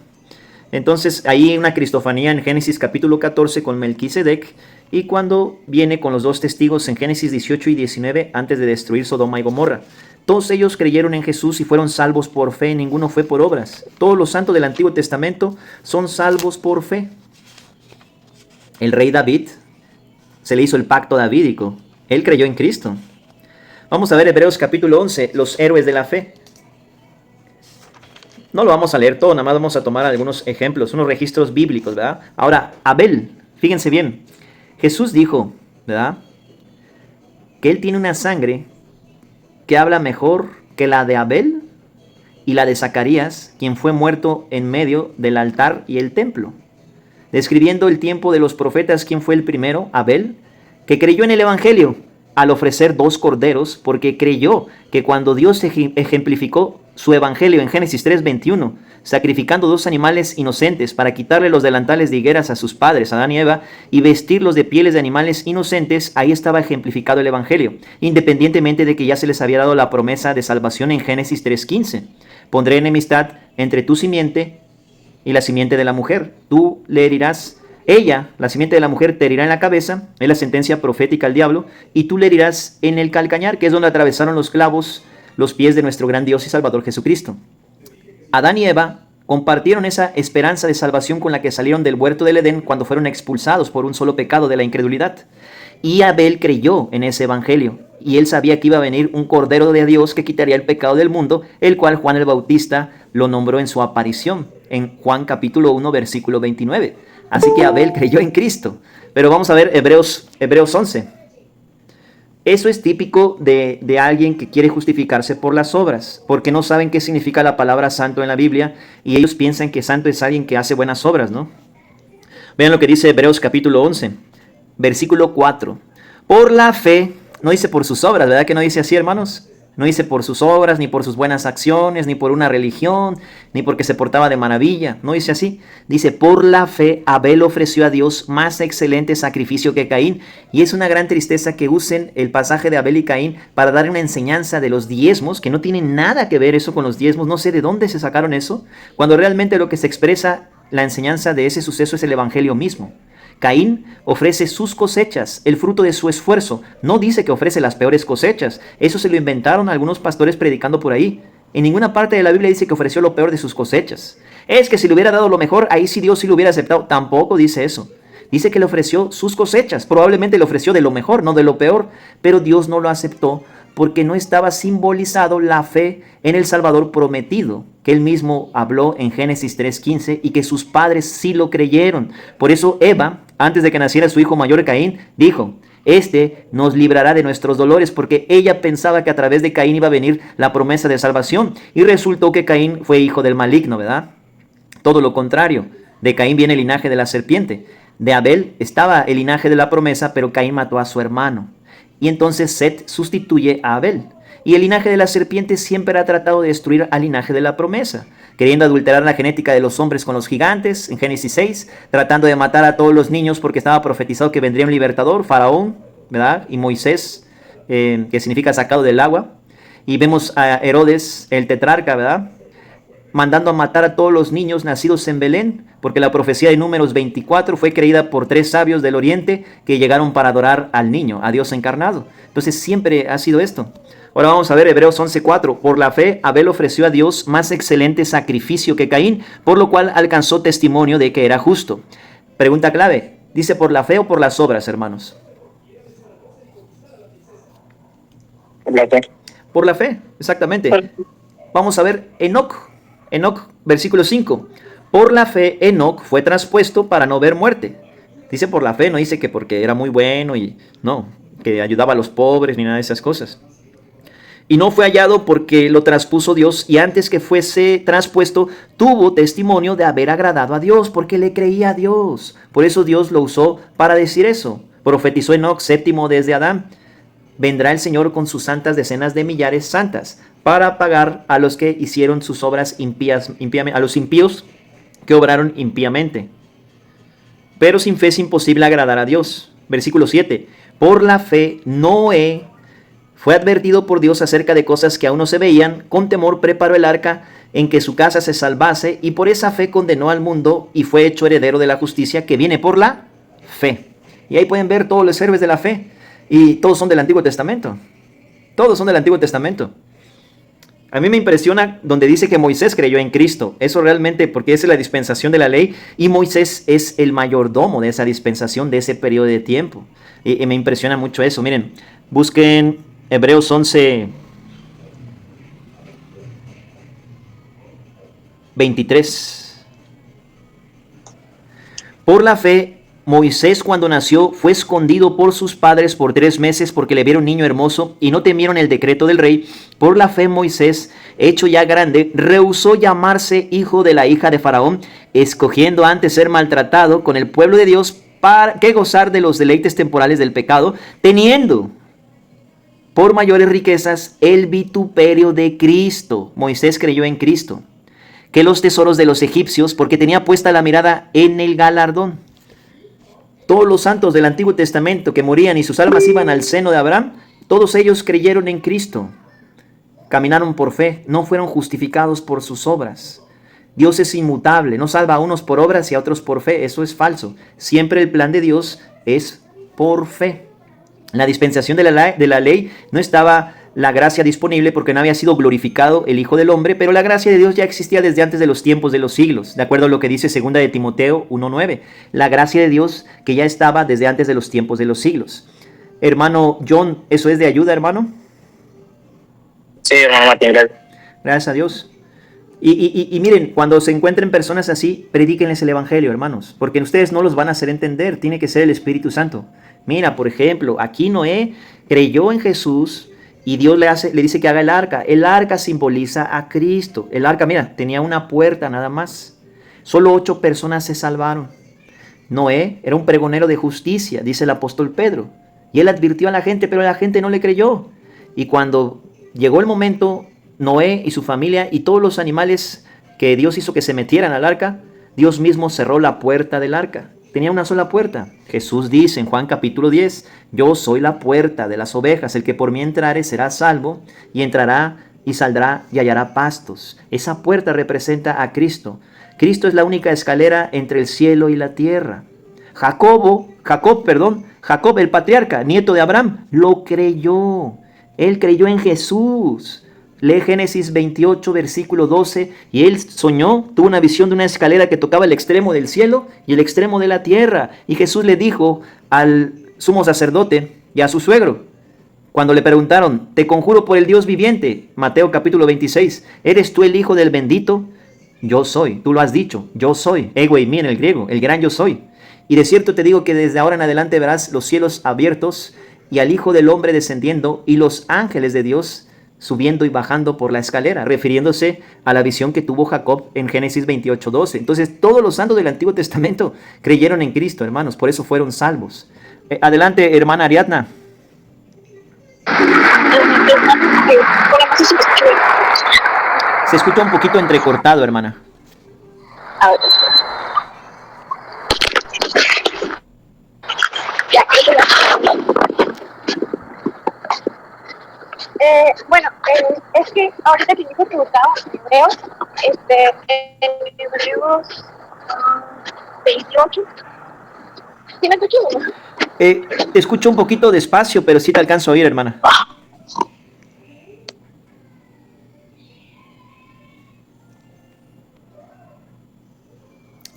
Entonces, ahí hay una cristofanía en Génesis capítulo 14 con Melquisedec, y cuando viene con los dos testigos en Génesis 18 y 19, antes de destruir Sodoma y Gomorra. Todos ellos creyeron en Jesús y fueron salvos por fe, ninguno fue por obras. Todos los santos del Antiguo Testamento son salvos por fe. El rey David, se le hizo el pacto davídico. Él creyó en Cristo. Vamos a ver Hebreos capítulo 11, los héroes de la fe. No lo vamos a leer todo, nada más vamos a tomar algunos ejemplos, unos registros bíblicos, ¿verdad? Ahora, Abel, fíjense bien. Jesús dijo, ¿verdad?, que él tiene una sangre que habla mejor que la de Abel y la de Zacarías, quien fue muerto en medio del altar y el templo. Describiendo el tiempo de los profetas, ¿quién fue el primero? Abel, que creyó en el Evangelio al ofrecer 2 corderos, porque creyó que cuando Dios ejemplificó su Evangelio en Génesis 3:21, sacrificando 2 animales inocentes para quitarle los delantales de higueras a sus padres, Adán y Eva, y vestirlos de pieles de animales inocentes, ahí estaba ejemplificado el Evangelio, independientemente de que ya se les había dado la promesa de salvación en Génesis 3:15. Pondré enemistad entre tu simiente y la simiente de la mujer. Tú le herirás, ella, la simiente de la mujer, te herirá en la cabeza, es la sentencia profética al diablo, y tú le herirás en el calcañar, que es donde atravesaron los clavos los pies de nuestro gran Dios y Salvador Jesucristo. Adán y Eva compartieron esa esperanza de salvación con la que salieron del huerto del Edén cuando fueron expulsados por un solo pecado de la incredulidad. Y Abel creyó en ese evangelio. y él sabía que iba a venir un Cordero de Dios que quitaría el pecado del mundo, el cual Juan el Bautista lo nombró en su aparición, en Juan capítulo 1, versículo 29. Así que Abel creyó en Cristo. Pero vamos a ver Hebreos 11. Eso es típico de alguien que quiere justificarse por las obras, porque no saben qué significa la palabra santo en la Biblia, y ellos piensan que santo es alguien que hace buenas obras, ¿no? Vean lo que dice Hebreos capítulo 11, versículo 4. Por la fe, no dice por sus obras, ¿verdad que no dice así, hermanos? No dice por sus obras, ni por sus buenas acciones, ni por una religión, ni porque se portaba de maravilla. No dice así. Dice, por la fe Abel ofreció a Dios más excelente sacrificio que Caín. Y es una gran tristeza que usen el pasaje de Abel y Caín para dar una enseñanza de los diezmos, que no tiene nada que ver eso con los diezmos. No sé de dónde se sacaron eso, cuando realmente lo que se expresa, la enseñanza de ese suceso, es el evangelio mismo. Caín ofrece sus cosechas, el fruto de su esfuerzo. No dice que ofrece las peores cosechas. Eso se lo inventaron algunos pastores predicando por ahí. En ninguna parte de la Biblia dice que ofreció lo peor de sus cosechas. Es que si le hubiera dado lo mejor, ahí sí Dios sí lo hubiera aceptado. Tampoco dice eso. Dice que le ofreció sus cosechas. Probablemente le ofreció de lo mejor, no de lo peor. Pero Dios no lo aceptó porque no estaba simbolizado la fe en el Salvador prometido, que él mismo habló en Génesis 3:15 y que sus padres sí lo creyeron. Por eso Eva, antes de que naciera su hijo mayor Caín, dijo, este nos librará de nuestros dolores, porque ella pensaba que a través de Caín iba a venir la promesa de salvación, y resultó que Caín fue hijo del maligno, ¿verdad? Todo lo contrario, de Caín viene el linaje de la serpiente. De Abel estaba el linaje de la promesa, pero Caín mató a su hermano. Y entonces Set sustituye a Abel. Y el linaje de la serpiente siempre ha tratado de destruir al linaje de la promesa, queriendo adulterar la genética de los hombres con los gigantes, en Génesis 6, tratando de matar a todos los niños porque estaba profetizado que vendría un libertador, Faraón, ¿verdad? Y Moisés, que significa sacado del agua. Y vemos a Herodes, el tetrarca, ¿verdad?, mandando a matar a todos los niños nacidos en Belén, porque la profecía de Números 24 fue creída por 3 sabios del oriente que llegaron para adorar al niño, a Dios encarnado. Entonces siempre ha sido esto. Ahora vamos a ver Hebreos 11:4. Por la fe Abel ofreció a Dios más excelente sacrificio que Caín, por lo cual alcanzó testimonio de que era justo. Pregunta clave, ¿dice por la fe o por las obras, hermanos? Por la fe. Por la fe, exactamente. Vamos a ver Enoc, versículo 5. Por la fe Enoc fue traspuesto para no ver muerte. Dice por la fe, no dice que porque era muy bueno y no, que ayudaba a los pobres ni nada de esas cosas. Y no fue hallado porque lo traspuso Dios, y antes que fuese traspuesto tuvo testimonio de haber agradado a Dios, porque le creía a Dios. Por eso Dios lo usó para decir eso. Profetizó Enoc, séptimo desde Adán. Vendrá el Señor con sus santas decenas de millares santas, para pagar a los que hicieron sus obras impías, a los impíos que obraron impíamente. Pero sin fe es imposible agradar a Dios. Versículo 7. Por la fe Noé fue advertido por Dios acerca de cosas que aún no se veían, con temor preparó el arca en que su casa se salvase, y por esa fe condenó al mundo y fue hecho heredero de la justicia que viene por la fe. Y ahí pueden ver todos los héroes de la fe, y todos son del Antiguo Testamento. Todos son del Antiguo Testamento. A mí me impresiona donde dice que Moisés creyó en Cristo. Eso realmente, porque esa es la dispensación de la ley, y Moisés es el mayordomo de esa dispensación, de ese periodo de tiempo. Y me impresiona mucho eso. Miren, busquen Hebreos 11, 23. Por la fe, Moisés cuando nació fue escondido por sus padres por 3 meses porque le vieron niño hermoso y no temieron el decreto del rey. Por la fe Moisés, hecho ya grande, rehusó llamarse hijo de la hija de Faraón, escogiendo antes ser maltratado con el pueblo de Dios para que gozar de los deleites temporales del pecado, teniendo por mayores riquezas el vituperio de Cristo. Moisés creyó en Cristo, que los tesoros de los egipcios, porque tenía puesta la mirada en el galardón. Todos los santos del Antiguo Testamento que morían y sus almas iban al seno de Abraham, todos ellos creyeron en Cristo. Caminaron por fe, no fueron justificados por sus obras. Dios es inmutable, no salva a unos por obras y a otros por fe. Eso es falso. Siempre el plan de Dios es por fe. En la dispensación de la ley no estaba la gracia disponible porque no había sido glorificado el Hijo del Hombre, pero la gracia de Dios ya existía desde antes de los tiempos de los siglos, de acuerdo a lo que dice 2 de Timoteo 1:9. La gracia de Dios que ya estaba desde antes de los tiempos de los siglos. Hermano John, ¿eso es de ayuda, hermano? Sí, hermano Martín, gracias. Gracias a Dios. Y miren, cuando se encuentren personas así, predíquenles el evangelio, hermanos, porque ustedes no los van a hacer entender, tiene que ser el Espíritu Santo. Mira, por ejemplo, aquí Noé creyó en Jesús y Dios le dice que haga el arca. El arca simboliza a Cristo. El arca, mira, tenía una puerta nada más. Solo 8 personas se salvaron. Noé era un pregonero de justicia, dice el apóstol Pedro. Y él advirtió a la gente, pero la gente no le creyó. Y cuando llegó el momento, Noé y su familia y todos los animales que Dios hizo que se metieran al arca, Dios mismo cerró la puerta del arca. Tenía una sola puerta. Jesús dice en Juan capítulo 10, yo soy la puerta de las ovejas, el que por mí entrare será salvo, y entrará y saldrá y hallará pastos. Esa puerta representa a Cristo. Cristo es la única escalera entre el cielo y la tierra. Jacob, el patriarca, nieto de Abraham, lo creyó. Él creyó en Jesús. Lee Génesis 28, versículo 12, y él soñó, tuvo una visión de una escalera que tocaba el extremo del cielo y el extremo de la tierra. Y Jesús le dijo al sumo sacerdote y a su suegro, cuando le preguntaron, te conjuro por el Dios viviente, Mateo capítulo 26, ¿eres tú el hijo del bendito? Yo soy, tú lo has dicho, yo soy, ego eimi en el griego, el gran yo soy. Y de cierto te digo que desde ahora en adelante verás los cielos abiertos y al Hijo del Hombre descendiendo y los ángeles de Dios subiendo y bajando por la escalera, refiriéndose a la visión que tuvo Jacob en Génesis 28:12. Entonces, todos los santos del Antiguo Testamento creyeron en Cristo, hermanos, por eso fueron salvos. Adelante, hermana Ariadna. Se escucha un poquito entrecortado, hermana. Es que ahorita que dijo que gustaba Hebreos, en Hebreos 28. ¿Sí me escuchas? Te escucho un poquito despacio, pero sí te alcanzo a oír, hermana.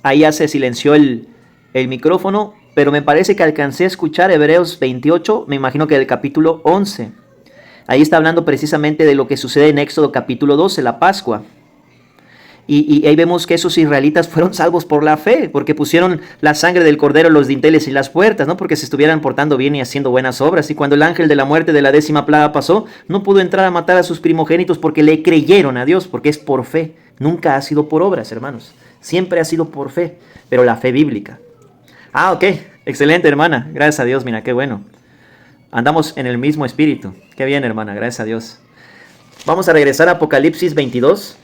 Ahí ya se silenció el micrófono, pero me parece que alcancé a escuchar Hebreos 28, me imagino que del capítulo 11. Ahí está hablando precisamente de lo que sucede en Éxodo capítulo 12, la Pascua. Y ahí vemos que esos israelitas fueron salvos por la fe, porque pusieron la sangre del cordero en los dinteles y las puertas, no porque se estuvieran portando bien y haciendo buenas obras. Y cuando el ángel de la muerte de la 10ª plaga pasó, no pudo entrar a matar a sus primogénitos porque le creyeron a Dios, porque es por fe. Nunca ha sido por obras, hermanos. Siempre ha sido por fe, pero la fe bíblica. Ah, ok. Excelente, hermana. Gracias a Dios, mira, qué bueno. Andamos en el mismo espíritu. Qué bien, hermana, gracias a Dios. Vamos a regresar a Apocalipsis 22,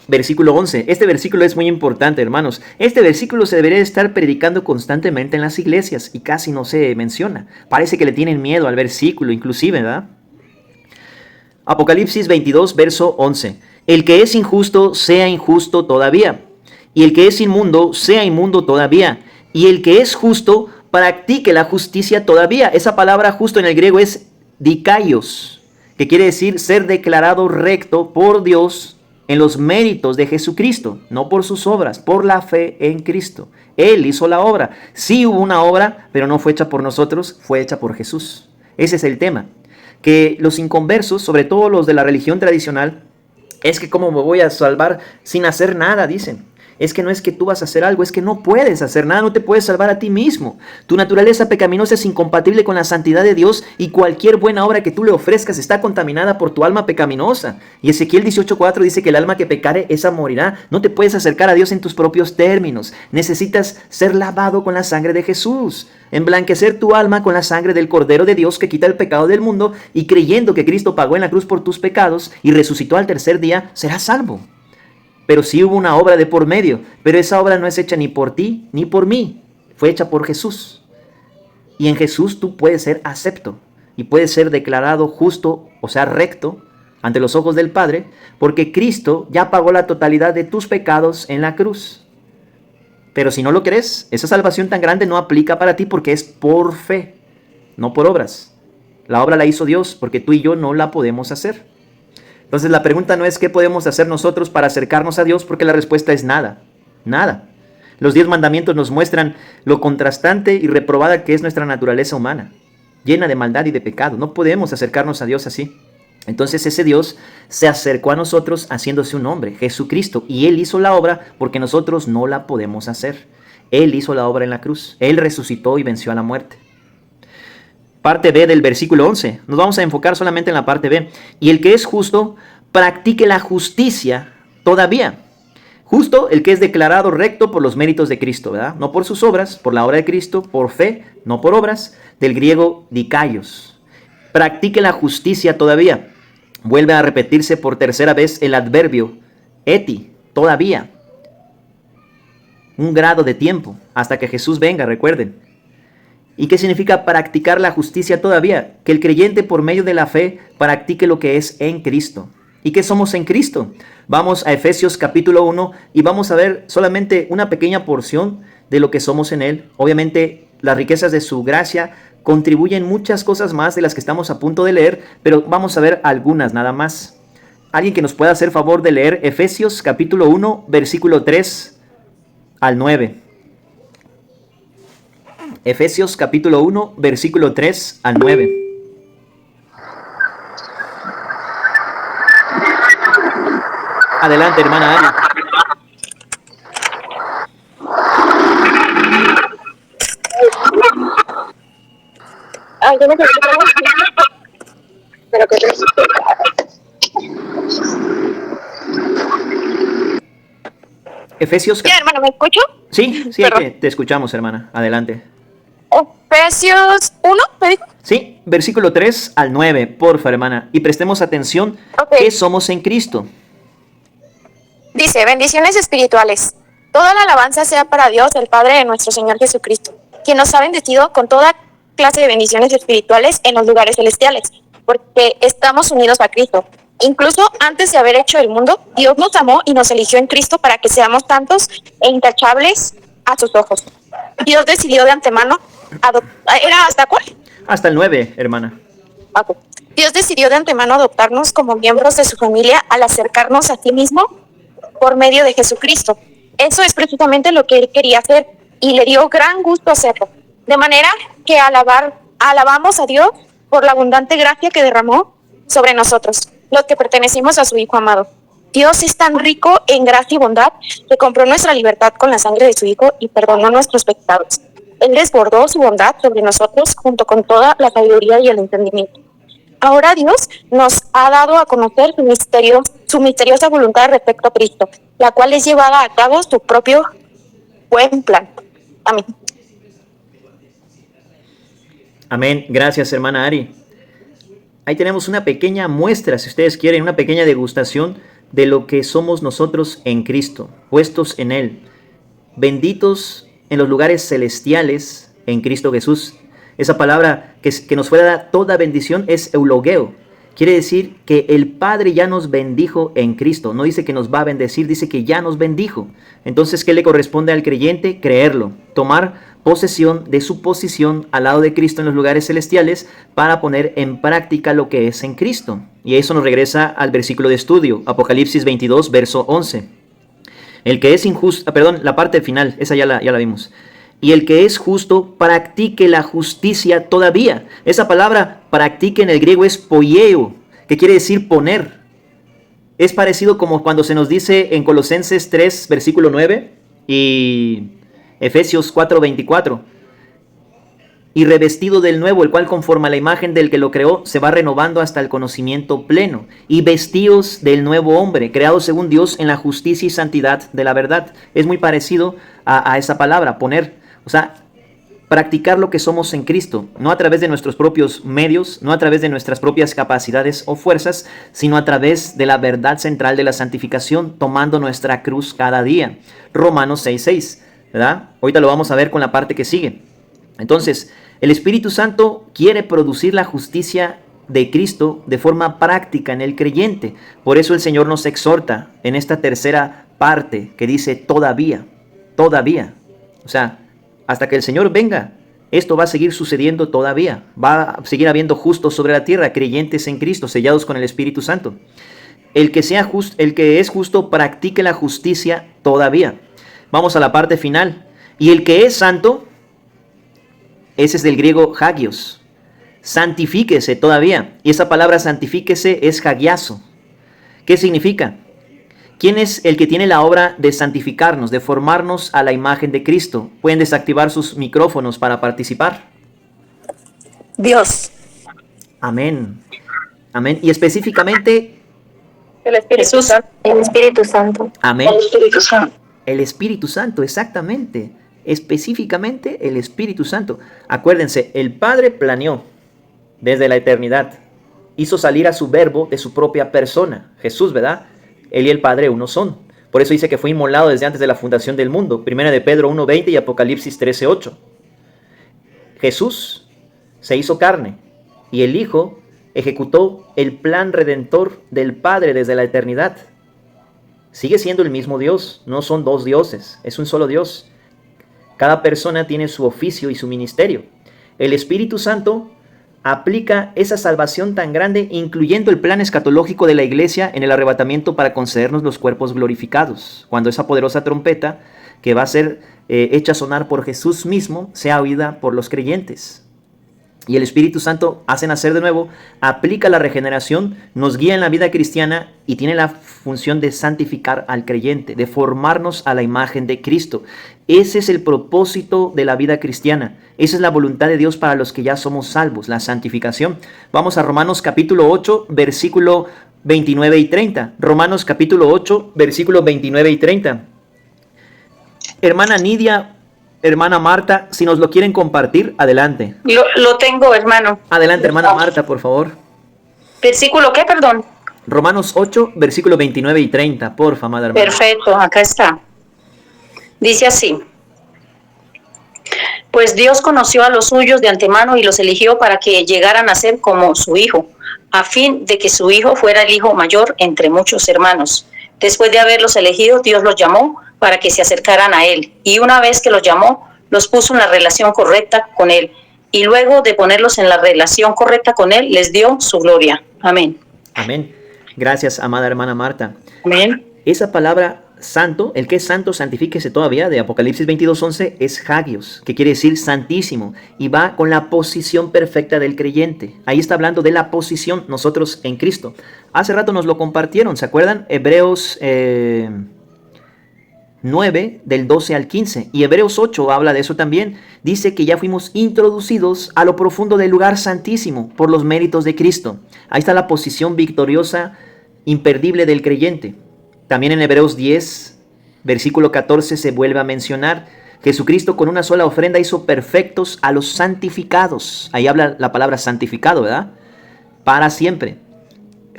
versículo 11. Este versículo es muy importante, hermanos. Este versículo se debería estar predicando constantemente en las iglesias y casi no se menciona. Parece que le tienen miedo al versículo, inclusive, ¿verdad? Apocalipsis 22, verso 11. El que es injusto, sea injusto todavía. Y el que es inmundo, sea inmundo todavía. Y el que es justo, practique la justicia todavía. Esa palabra justo en el griego es dikaios, que quiere decir ser declarado recto por Dios en los méritos de Jesucristo, no por sus obras, por la fe en Cristo. Él hizo la obra. Sí hubo una obra, pero no fue hecha por nosotros, fue hecha por Jesús. Ese es el tema. Que los inconversos, sobre todo los de la religión tradicional, es que cómo me voy a salvar sin hacer nada, dicen. Es que no es que tú vas a hacer algo, es que no puedes hacer nada, no te puedes salvar a ti mismo. Tu naturaleza pecaminosa es incompatible con la santidad de Dios y cualquier buena obra que tú le ofrezcas está contaminada por tu alma pecaminosa. Y Ezequiel 18:4 dice que el alma que pecare, esa morirá. No te puedes acercar a Dios en tus propios términos. Necesitas ser lavado con la sangre de Jesús. Emblanquecer tu alma con la sangre del Cordero de Dios que quita el pecado del mundo y creyendo que Cristo pagó en la cruz por tus pecados y resucitó al tercer día, serás salvo. Pero sí hubo una obra de por medio, pero esa obra no es hecha ni por ti ni por mí, fue hecha por Jesús. Y en Jesús tú puedes ser acepto y puedes ser declarado justo, o sea, recto, ante los ojos del Padre, porque Cristo ya pagó la totalidad de tus pecados en la cruz. Pero si no lo crees, esa salvación tan grande no aplica para ti porque es por fe, no por obras. La obra la hizo Dios porque tú y yo no la podemos hacer. Entonces la pregunta no es qué podemos hacer nosotros para acercarnos a Dios, porque la respuesta es nada, nada. Los 10 mandamientos nos muestran lo contrastante y reprobada que es nuestra naturaleza humana. llena de maldad y de pecado. No podemos acercarnos a Dios así. Entonces ese Dios se acercó a nosotros haciéndose un hombre, Jesucristo, y Él hizo la obra porque nosotros no la podemos hacer. Él hizo la obra en la cruz. Él resucitó y venció a la muerte. Parte B del versículo 11. Nos vamos a enfocar solamente en la parte B. Y el que es justo, practique la justicia todavía. Justo el que es declarado recto por los méritos de Cristo, ¿verdad? No por sus obras, por la obra de Cristo, por fe, no por obras, del griego dikaios. Practique la justicia todavía. Vuelve a repetirse por tercera vez el adverbio eti, todavía. Un grado de tiempo, hasta que Jesús venga, recuerden. ¿Y qué significa practicar la justicia todavía? Que el creyente por medio de la fe practique lo que es en Cristo. ¿Y qué somos en Cristo? Vamos a Efesios capítulo 1 y vamos a ver solamente una pequeña porción de lo que somos en Él. Obviamente las riquezas de su gracia contribuyen muchas cosas más de las que estamos a punto de leer, pero vamos a ver algunas nada más. ¿Alguien que nos pueda hacer favor de leer Efesios capítulo 1, versículo 3 al 9? Efesios capítulo 1, versículo 3 al 9. Adelante, hermana Ari. Yo no sé pero que Efesios. Ya, hermano, ¿me escucho? Sí, te escuchamos, hermana. Adelante. Efesios 1, ¿me dijo? Sí, versículo 3 al 9, porfa, hermana. Y prestemos atención, Ok. ¿qué somos en Cristo? Dice, bendiciones espirituales. Toda la alabanza sea para Dios, el Padre de nuestro Señor Jesucristo, quien nos ha bendecido con toda clase de bendiciones espirituales en los lugares celestiales, porque estamos unidos a Cristo. Incluso antes de haber hecho el mundo, Dios nos amó y nos eligió en Cristo para que seamos santos e intachables a sus ojos. Dios decidió de antemano ¿Era hasta cuál? Hasta el 9, hermana. Ok. Dios decidió de antemano adoptarnos como miembros de su familia al acercarnos a sí mismo por medio de Jesucristo. Eso es precisamente lo que Él quería hacer y le dio gran gusto hacerlo. De manera que alabamos a Dios por la abundante gracia que derramó sobre nosotros, los que pertenecimos a su Hijo amado. Dios es tan rico en gracia y bondad que compró nuestra libertad con la sangre de su Hijo y perdonó nuestros pecados. Él desbordó su bondad sobre nosotros junto con toda la sabiduría y el entendimiento. Ahora Dios nos ha dado a conocer su misteriosa voluntad respecto a Cristo, la cual es llevada a cabo su propio buen plan. Amén. Amén. Gracias, hermana Ari. Ahí tenemos una pequeña muestra, si ustedes quieren, una pequeña degustación de lo que somos nosotros en Cristo, puestos en Él, benditos en los lugares celestiales en Cristo Jesús. Esa palabra que nos fue dada toda bendición es eulogeo. Quiere decir que el Padre ya nos bendijo en Cristo. No dice que nos va a bendecir, dice que ya nos bendijo. Entonces, ¿qué le corresponde al creyente? Creerlo, tomar posesión de su posición al lado de Cristo en los lugares celestiales para poner en práctica lo que es en Cristo. Y eso nos regresa al versículo de estudio, Apocalipsis 22, verso 11. El que es injusto, la parte final, esa ya la vimos. Y el que es justo, practique la justicia todavía. Esa palabra practique en el griego es poieo, que quiere decir poner. Es parecido como cuando se nos dice en Colosenses 3, versículo 9 y Efesios 4, 24. Y revestido del nuevo, el cual conforme a la imagen del que lo creó, se va renovando hasta el conocimiento pleno. Y vestíos del nuevo hombre, creado según Dios en la justicia y santidad de la verdad. Es muy parecido a esa palabra, poner. O sea, practicar lo que somos en Cristo, no a través de nuestros propios medios, no a través de nuestras propias capacidades o fuerzas, sino a través de la verdad central de la santificación, tomando nuestra cruz cada día. Romanos 6:6, ¿verdad? Ahorita lo vamos a ver con la parte que sigue. Entonces, el Espíritu Santo quiere producir la justicia de Cristo de forma práctica en el creyente. Por eso el Señor nos exhorta en esta tercera parte que dice todavía. O sea, hasta que el Señor venga, esto va a seguir sucediendo todavía. Va a seguir habiendo justos sobre la tierra, creyentes en Cristo, sellados con el Espíritu Santo. El que es justo, practique la justicia todavía. Vamos a la parte final. Y el que es santo, ese es del griego hagios. santifíquese todavía. Y esa palabra santifíquese es hagiazo. ¿Qué significa? ¿Quién es el que tiene la obra de santificarnos, de formarnos a la imagen de Cristo? ¿Pueden desactivar sus micrófonos para participar? Dios. Amén. Amén. Y específicamente, El Espíritu Santo. El Espíritu Santo. amén. Espíritu Santo. El Espíritu Santo, exactamente. Específicamente el Espíritu Santo. Acuérdense, el Padre planeó desde la eternidad. Hizo salir a su verbo de su propia persona. Jesús, ¿verdad? Él y el Padre uno son. Por eso dice que fue inmolado desde antes de la fundación del mundo. Primera de Pedro 1:20 y Apocalipsis 13:8. Jesús se hizo carne y el Hijo ejecutó el plan redentor del Padre desde la eternidad. Sigue siendo el mismo Dios, no son dos dioses, es un solo Dios. Cada persona tiene su oficio y su ministerio. El Espíritu Santo aplica esa salvación tan grande, incluyendo el plan escatológico de la iglesia en el arrebatamiento para concedernos los cuerpos glorificados. Cuando esa poderosa trompeta que va a ser hecha sonar por Jesús mismo sea oída por los creyentes. Y el Espíritu Santo hace nacer de nuevo, aplica la regeneración, nos guía en la vida cristiana y tiene la función de santificar al creyente, de formarnos a la imagen de Cristo. Ese es el propósito de la vida cristiana. Esa es la voluntad de Dios para los que ya somos salvos, la santificación. Vamos a Romanos capítulo 8, versículo 29 y 30. Romanos capítulo 8, versículo 29 y 30. Hermana Nidia, hermana Marta, si nos lo quieren compartir, adelante. Lo tengo, hermano. Adelante, hermana Marta, por favor. ¿Versículo qué, perdón? Romanos 8, versículo 29 y 30, porfa, amada hermana. Perfecto, acá está. Dice así. Pues Dios conoció a los suyos de antemano y los eligió para que llegaran a ser como su hijo, a fin de que su hijo fuera el hijo mayor entre muchos hermanos. Después de haberlos elegido, Dios los llamó para que se acercaran a él. Y una vez que los llamó, los puso en la relación correcta con él. Y luego de ponerlos en la relación correcta con él, les dio su gloria. Amén. Amén. Gracias, amada hermana Marta. Amén. Esa palabra santo, el que es santo, santifíquese todavía, de Apocalipsis 22:11, es hagios, que quiere decir santísimo, y va con la posición perfecta del creyente. Ahí está hablando de la posición nosotros en Cristo. Hace rato nos lo compartieron, ¿se acuerdan? Hebreos 9, del 12 al 15, y Hebreos 8 habla de eso también. Dice que ya fuimos introducidos a lo profundo del lugar santísimo por los méritos de Cristo. Ahí está la posición victoriosa, imperdible del creyente. También en Hebreos 10, versículo 14 se vuelve a mencionar: Jesucristo con una sola ofrenda hizo perfectos a los santificados. Ahí habla la palabra santificado, ¿verdad? Para siempre.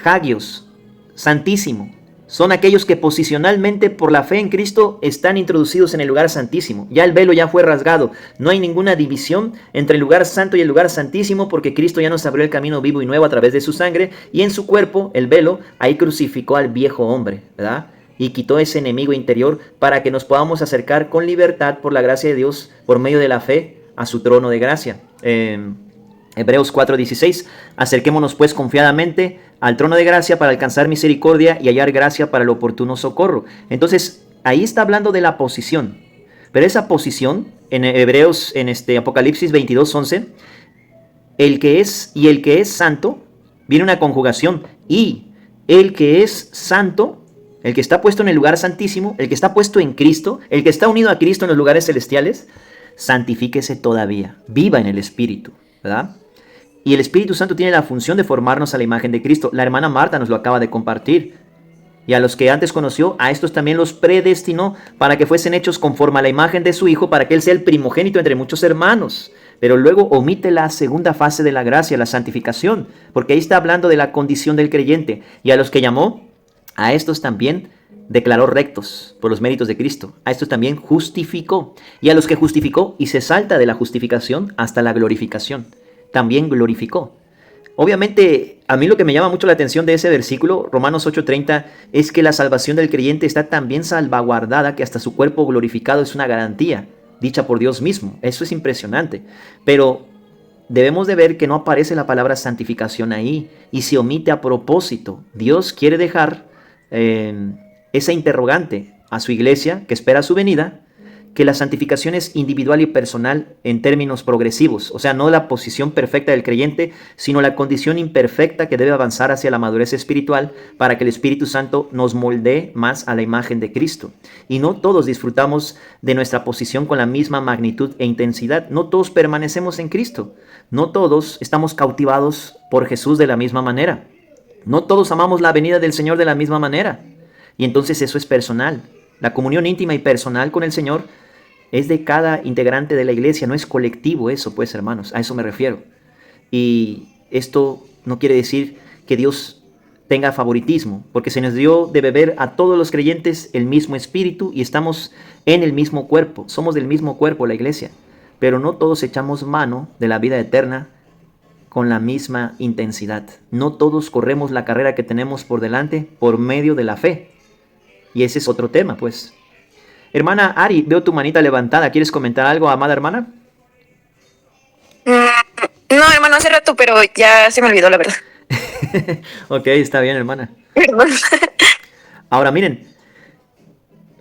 Hagios, santísimo, son aquellos que posicionalmente por la fe en Cristo están introducidos en el lugar santísimo. Ya el velo ya fue rasgado. No hay ninguna división entre el lugar santo y el lugar santísimo, porque Cristo ya nos abrió el camino vivo y nuevo a través de su sangre, y en su cuerpo, el velo, ahí crucificó al viejo hombre, ¿verdad? Y quitó ese enemigo interior para que nos podamos acercar con libertad por la gracia de Dios, por medio de la fe, a su trono de gracia. Hebreos 4:16, acerquémonos pues confiadamente al trono de gracia para alcanzar misericordia y hallar gracia para el oportuno socorro. Entonces, ahí está hablando de la posición. Pero esa posición, en Hebreos, en Apocalipsis 22:11, el que es y el que es santo, viene una conjugación, y el que es santo, el que está puesto en el lugar santísimo, el que está puesto en Cristo, el que está unido a Cristo en los lugares celestiales, santifíquese todavía, viva en el Espíritu, ¿verdad? Y el Espíritu Santo tiene la función de formarnos a la imagen de Cristo. La hermana Marta nos lo acaba de compartir. Y a los que antes conoció, a estos también los predestinó para que fuesen hechos conforme a la imagen de su Hijo, para que Él sea el primogénito entre muchos hermanos. Pero luego omite la segunda fase de la gracia, la santificación, porque ahí está hablando de la condición del creyente. Y a los que llamó, a estos también declaró rectos por los méritos de Cristo. A estos también justificó. Y a los que justificó, y se salta de la justificación hasta la glorificación, también glorificó. Obviamente, a mí lo que me llama mucho la atención de ese versículo, Romanos 8:30, es que la salvación del creyente está tan bien salvaguardada que hasta su cuerpo glorificado es una garantía, dicha por Dios mismo. Eso es impresionante. Pero debemos de ver que no aparece la palabra santificación ahí, y se omite a propósito. Dios quiere dejar esa interrogante a su iglesia, que espera su venida, que la santificación es individual y personal en términos progresivos, o sea, no la posición perfecta del creyente, sino la condición imperfecta que debe avanzar hacia la madurez espiritual para que el Espíritu Santo nos moldee más a la imagen de Cristo. Y no todos disfrutamos de nuestra posición con la misma magnitud e intensidad, no todos permanecemos en Cristo, no todos estamos cautivados por Jesús de la misma manera, no todos amamos la venida del Señor de la misma manera, y entonces eso es personal. La comunión íntima y personal con el Señor es de cada integrante de la iglesia, no es colectivo eso, pues, hermanos, a eso me refiero. Y esto no quiere decir que Dios tenga favoritismo, porque se nos dio de beber a todos los creyentes el mismo espíritu y estamos en el mismo cuerpo, somos del mismo cuerpo, la iglesia, pero no todos echamos mano de la vida eterna con la misma intensidad. No todos corremos la carrera que tenemos por delante por medio de la fe. Y ese es otro tema, pues. Hermana Ari, veo tu manita levantada. ¿Quieres comentar algo, amada hermana? No, hermano, hace rato, pero ya se me olvidó, la verdad. Ok, está bien, hermana. Perdón. Ahora, miren,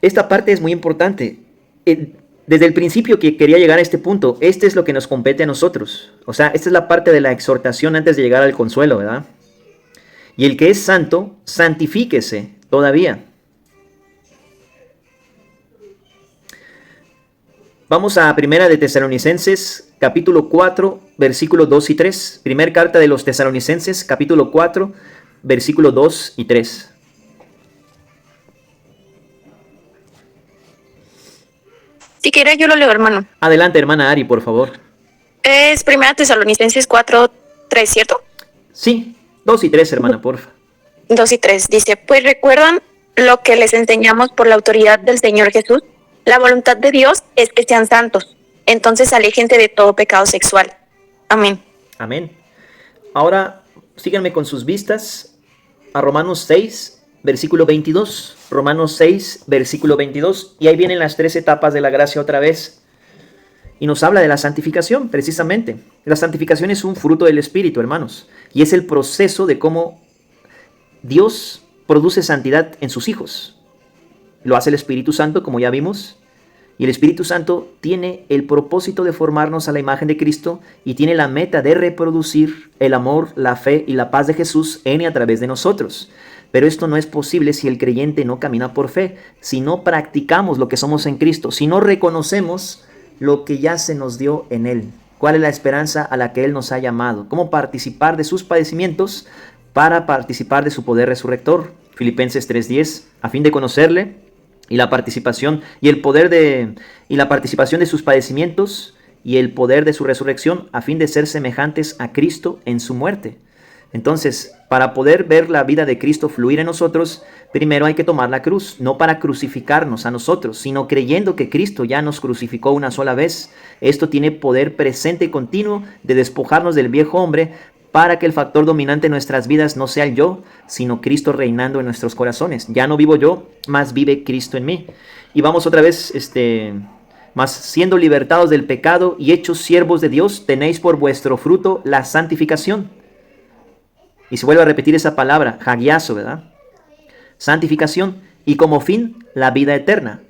esta parte es muy importante. Desde el principio que quería llegar a este punto, este es lo que nos compete a nosotros. O sea, esta es la parte de la exhortación antes de llegar al consuelo, ¿verdad? Y el que es santo, santifíquese todavía. Vamos a Primera de Tesalonicenses, capítulo 4, versículos 2 y 3. Primer carta de los Tesalonicenses, capítulo 4, versículos 2 y 3. Si quiere, yo lo leo, hermano. Adelante, hermana Ari, por favor. Es 1 Tesalonicenses 4, 3, ¿cierto? Sí, 2 y 3, hermana, porfa. 2 y 3. Dice, pues recuerdan lo que les enseñamos por la autoridad del Señor Jesús. La voluntad de Dios es que sean santos. Entonces aléjense de todo pecado sexual. Amén. Amén. Ahora, síganme con sus vistas a Romanos 6, versículo 22. Romanos 6, versículo 22. Y ahí vienen las 3 etapas de la gracia otra vez. Y nos habla de la santificación, precisamente. La santificación es un fruto del Espíritu, hermanos. Y es el proceso de cómo Dios produce santidad en sus hijos. Lo hace el Espíritu Santo, como ya vimos. Y el Espíritu Santo tiene el propósito de formarnos a la imagen de Cristo y tiene la meta de reproducir el amor, la fe y la paz de Jesús en y a través de nosotros. Pero esto no es posible si el creyente no camina por fe, si no practicamos lo que somos en Cristo, si no reconocemos lo que ya se nos dio en Él. ¿Cuál es la esperanza a la que Él nos ha llamado? ¿Cómo participar de sus padecimientos para participar de su poder resurrector? Filipenses 3:10, a fin de conocerle y la participación y el poder y la participación de sus padecimientos y el poder de su resurrección, a fin de ser semejantes a Cristo en su muerte. Entonces, para poder ver la vida de Cristo fluir en nosotros, primero hay que tomar la cruz, no para crucificarnos a nosotros, sino creyendo que Cristo ya nos crucificó una sola vez. Esto tiene poder presente y continuo de despojarnos del viejo hombre para que el factor dominante en nuestras vidas no sea el yo, sino Cristo reinando en nuestros corazones. Ya no vivo yo, más vive Cristo en mí. Y vamos otra vez, más siendo libertados del pecado y hechos siervos de Dios, tenéis por vuestro fruto la santificación. Y se vuelve a repetir esa palabra, hagiazo, ¿verdad? Santificación, y como fin, la vida eterna.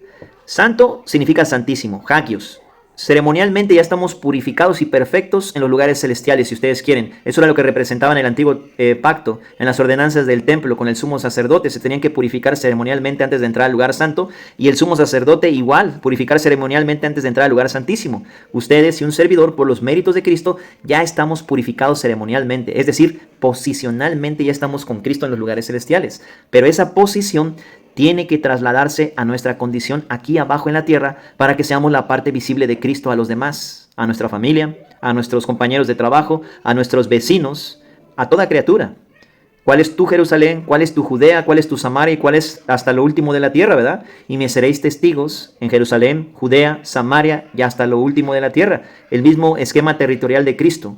Santo significa santísimo, hagios. Ceremonialmente ya estamos purificados y perfectos en los lugares celestiales, si ustedes quieren. Eso era lo que representaba en el antiguo pacto, en las ordenanzas del templo con el sumo sacerdote. Se tenían que purificar ceremonialmente antes de entrar al lugar santo, y el sumo sacerdote igual, purificar ceremonialmente antes de entrar al lugar santísimo. Ustedes y un servidor, por los méritos de Cristo, ya estamos purificados ceremonialmente, es decir, posicionalmente ya estamos con Cristo en los lugares celestiales. Pero esa posición tiene que trasladarse a nuestra condición aquí abajo en la tierra para que seamos la parte visible de Cristo a los demás, a nuestra familia, a nuestros compañeros de trabajo, a nuestros vecinos, a toda criatura. ¿Cuál es tu Jerusalén? ¿Cuál es tu Judea? ¿Cuál es tu Samaria? ¿Y cuál es hasta lo último de la tierra, verdad? Y me seréis testigos en Jerusalén, Judea, Samaria y hasta lo último de la tierra. El mismo esquema territorial de Cristo.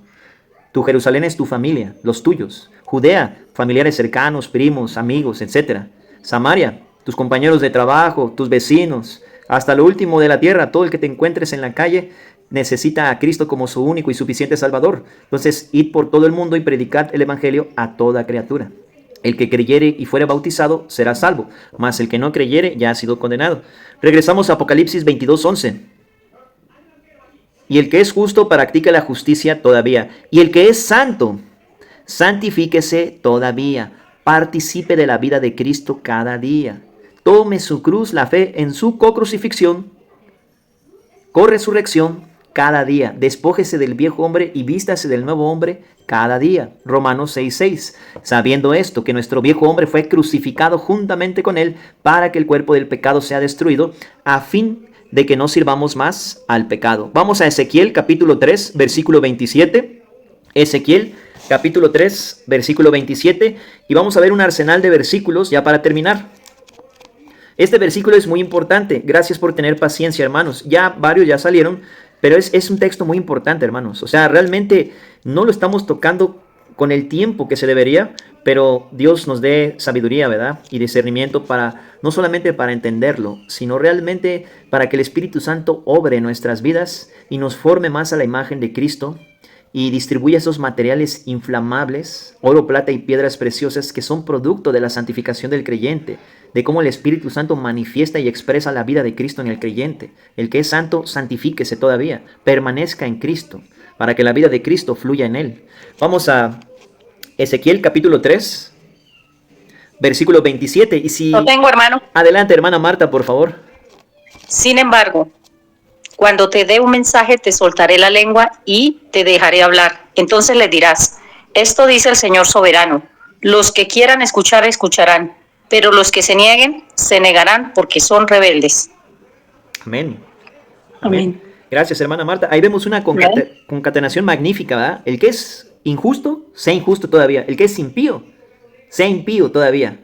Tu Jerusalén es tu familia, los tuyos. Judea, familiares cercanos, primos, amigos, etc. Samaria, tus compañeros de trabajo, tus vecinos, hasta lo último de la tierra. Todo el que te encuentres en la calle necesita a Cristo como su único y suficiente Salvador. Entonces, id por todo el mundo y predicad el Evangelio a toda criatura. El que creyere y fuere bautizado será salvo, mas el que no creyere ya ha sido condenado. Regresamos a Apocalipsis 22:11. Y el que es justo practique la justicia todavía, y el que es santo, santifíquese todavía, participe de la vida de Cristo cada día. Tome su cruz, la fe en su co-crucifixión, co-resurrección cada día. Despójese del viejo hombre y vístase del nuevo hombre cada día. Romanos 6:6. Sabiendo esto, que nuestro viejo hombre fue crucificado juntamente con él para que el cuerpo del pecado sea destruido, a fin de que no sirvamos más al pecado. Vamos a Ezequiel capítulo 3, versículo 27. Ezequiel capítulo 3, versículo 27. Y vamos a ver un arsenal de versículos ya para terminar. Este versículo es muy importante. Gracias por tener paciencia, hermanos. Ya varios ya salieron, pero es un texto muy importante, hermanos. O sea, realmente no lo estamos tocando con el tiempo que se debería, pero Dios nos dé sabiduría, ¿verdad? Y discernimiento para, no solamente para entenderlo, sino realmente para que el Espíritu Santo obre en nuestras vidas y nos forme más a la imagen de Cristo y distribuya esos materiales inflamables, oro, plata y piedras preciosas que son producto de la santificación del creyente, de cómo el Espíritu Santo manifiesta y expresa la vida de Cristo en el creyente. El que es santo, santifíquese todavía, permanezca en Cristo, para que la vida de Cristo fluya en él. Vamos a Ezequiel capítulo 3, versículo 27. Y si... Lo tengo, hermano. Adelante, hermana Marta, por favor. Sin embargo, cuando te dé un mensaje, te soltaré la lengua y te dejaré hablar. Entonces le dirás, esto dice el Señor soberano. Los que quieran escuchar, escucharán, pero los que se nieguen, se negarán porque son rebeldes. Amén. Amén. Gracias, hermana Marta. Ahí vemos una concatenación magnífica, ¿verdad? El que es injusto, sea injusto todavía. El que es impío, sea impío todavía.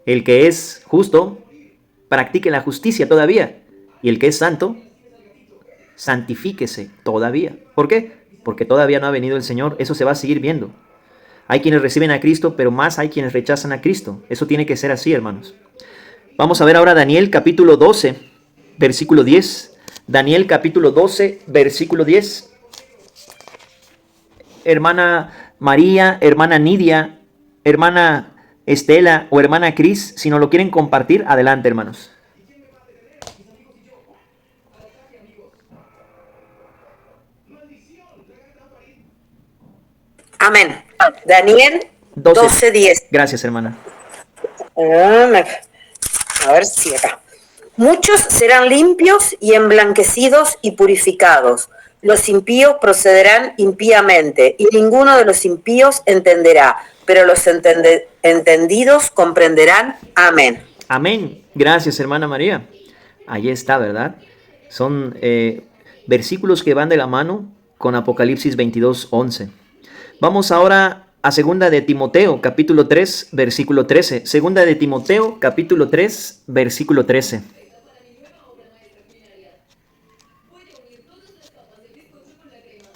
El que es justo, practique la justicia todavía. Y el que es santo, santifíquese todavía. ¿Por qué? Porque todavía no ha venido el Señor. Eso se va a seguir viendo. Hay quienes reciben a Cristo, pero más hay quienes rechazan a Cristo. Eso tiene que ser así, hermanos. Vamos a ver ahora Daniel capítulo 12, versículo 10. Daniel capítulo 12, versículo 10. Hermana María, hermana Nidia, hermana Estela o hermana Cris, si no lo quieren compartir, adelante, hermanos. Amén. Daniel 12:10. Gracias, hermana. A ver si acá. Muchos serán limpios y emblanquecidos y purificados. Los impíos procederán impíamente, y ninguno de los impíos entenderá, pero los entendidos comprenderán. Amén. Amén. Gracias, hermana María. Ahí está, ¿verdad? Son versículos que van de la mano con Apocalipsis 22:11. Vamos ahora a segunda de Timoteo, capítulo 3, versículo 13. Segunda de Timoteo, capítulo 3, versículo 13.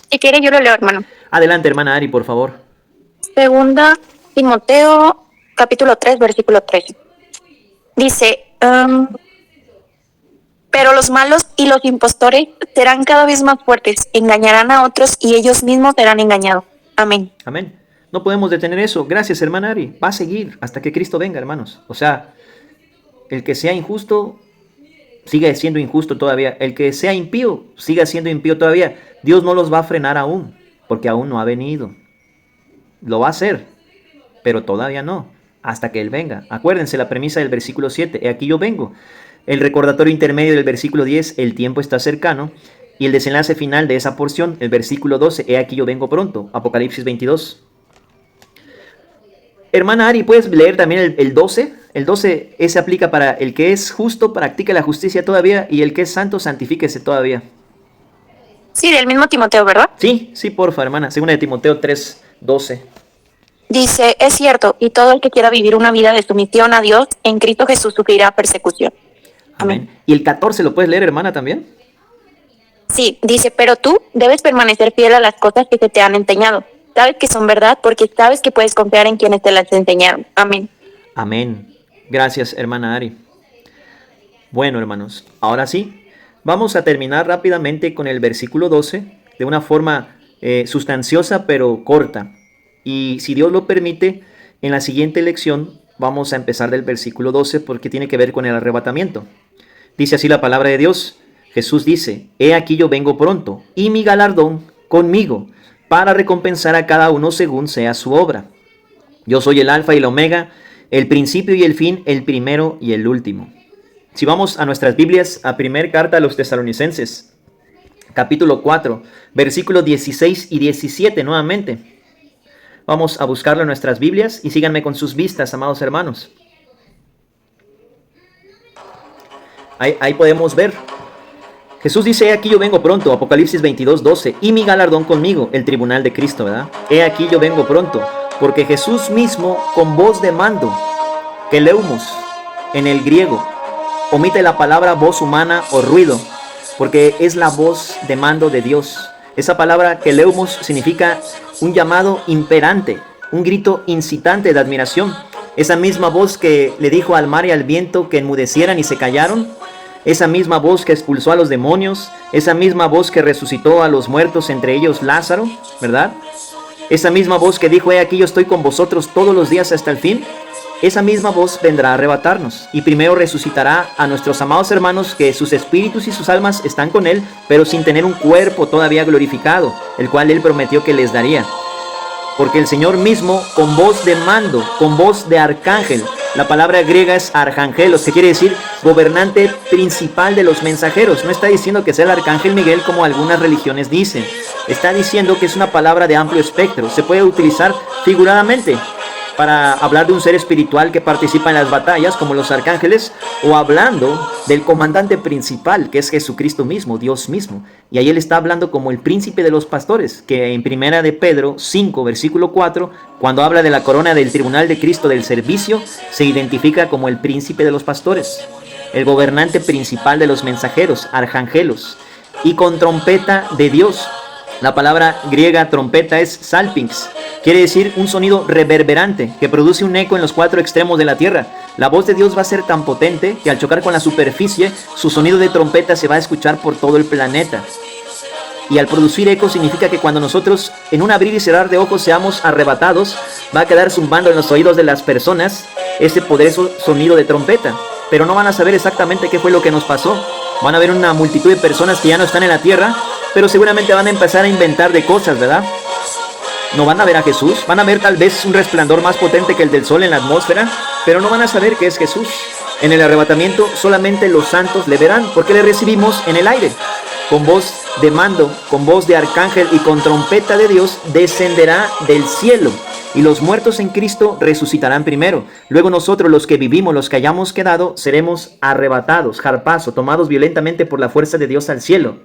Si quiere yo lo leo, hermano. Adelante, hermana Ari, por favor. Segunda Timoteo, capítulo 3, versículo 13. Dice, pero los malos y los impostores serán cada vez más fuertes, engañarán a otros y ellos mismos serán engañados. Amén. Amén. No podemos detener eso. Gracias, hermana Ari. Va a seguir hasta que Cristo venga, hermanos. O sea, el que sea injusto, sigue siendo injusto todavía. El que sea impío, siga siendo impío todavía. Dios no los va a frenar aún, porque aún no ha venido. Lo va a hacer, pero todavía no, hasta que Él venga. Acuérdense la premisa del versículo 7. He aquí yo vengo. El recordatorio intermedio del versículo 10, el tiempo está cercano. Y el desenlace final de esa porción, el versículo 12, he aquí yo vengo pronto. Apocalipsis 22. Hermana Ari, ¿puedes leer también el 12? El 12, ese aplica para el que es justo, practique la justicia todavía, y el que es santo, santifíquese todavía. Sí, del mismo Timoteo, ¿verdad? Sí, porfa, hermana. Segunda de Timoteo 3, 12. Dice, es cierto, y todo el que quiera vivir una vida de sumisión a Dios, en Cristo Jesús sufrirá persecución. Amén. ¿Y el 14 lo puedes leer, hermana, también? Sí, dice, pero tú debes permanecer fiel a las cosas que se te han enseñado. Sabes que son verdad porque sabes que puedes confiar en quienes te las enseñaron. Amén. Amén. Gracias, hermana Ari. Bueno, hermanos, ahora sí, vamos a terminar rápidamente con el versículo 12, de una forma sustanciosa pero corta. Y si Dios lo permite, En la siguiente lección vamos a empezar del versículo 12 porque tiene que ver con el arrebatamiento. Dice así la palabra de Dios. Jesús dice, he aquí yo vengo pronto, y mi galardón conmigo, para recompensar a cada uno según sea su obra. Yo soy el alfa y el omega, el principio y el fin, el primero y el último. Si vamos a nuestras Biblias, a primera carta a los Tesalonicenses, capítulo 4, versículos 16 y 17 nuevamente. Vamos a buscarlo en nuestras Biblias y síganme con sus vistas, amados hermanos. Ahí podemos ver. Jesús dice, he aquí yo vengo pronto, Apocalipsis 22, 12, y mi galardón conmigo, el tribunal de Cristo, ¿verdad? He aquí yo vengo pronto, porque Jesús mismo, con voz de mando, que leumos en el griego, omite la palabra voz humana o ruido, porque es la voz de mando de Dios. Esa palabra que leumos significa un llamado imperante, un grito incitante de admiración. Esa misma voz que le dijo al mar y al viento que enmudecieran y se callaron, esa misma voz que expulsó a los demonios, esa misma voz que resucitó a los muertos, entre ellos Lázaro, ¿verdad? Esa misma voz que dijo, he aquí yo estoy con vosotros todos los días hasta el fin, esa misma voz vendrá a arrebatarnos y primero resucitará a nuestros amados hermanos que sus espíritus y sus almas están con él, pero sin tener un cuerpo todavía glorificado, el cual él prometió que les daría. Porque el Señor mismo, con voz de mando, con voz de arcángel, la palabra griega es arcángelos, que quiere decir gobernante principal de los mensajeros. No está diciendo que sea el arcángel Miguel como algunas religiones dicen. Está diciendo que es una palabra de amplio espectro. Se puede utilizar figuradamente para hablar de un ser espiritual que participa en las batallas, como los arcángeles, o hablando del comandante principal, que es Jesucristo mismo, Dios mismo. Y ahí él está hablando como el príncipe de los pastores, que en primera de Pedro 5, versículo 4, cuando habla de la corona del tribunal de Cristo del servicio, se identifica como el príncipe de los pastores, el gobernante principal de los mensajeros, arcángelos, y con trompeta de Dios. La palabra griega trompeta es salpinx, quiere decir un sonido reverberante que produce un eco en los cuatro extremos de la tierra. La voz de Dios va a ser tan potente que al chocar con la superficie, su sonido de trompeta se va a escuchar por todo el planeta. Y al producir eco significa que cuando nosotros en un abrir y cerrar de ojos seamos arrebatados, va a quedar zumbando en los oídos de las personas ese poderoso sonido de trompeta. Pero no van a saber exactamente qué fue lo que nos pasó. Van a ver una multitud de personas que ya no están en la tierra, pero seguramente van a empezar a inventar de cosas, ¿verdad? No van a ver a Jesús, van a ver tal vez un resplandor más potente que el del sol en la atmósfera, pero no van a saber que es Jesús. En el arrebatamiento solamente los santos le verán, porque le recibimos en el aire. Con voz de mando, con voz de arcángel y con trompeta de Dios descenderá del cielo. Y los muertos en Cristo resucitarán primero. Luego nosotros, los que vivimos, los que hayamos quedado, seremos arrebatados, harpazo, tomados violentamente por la fuerza de Dios al cielo.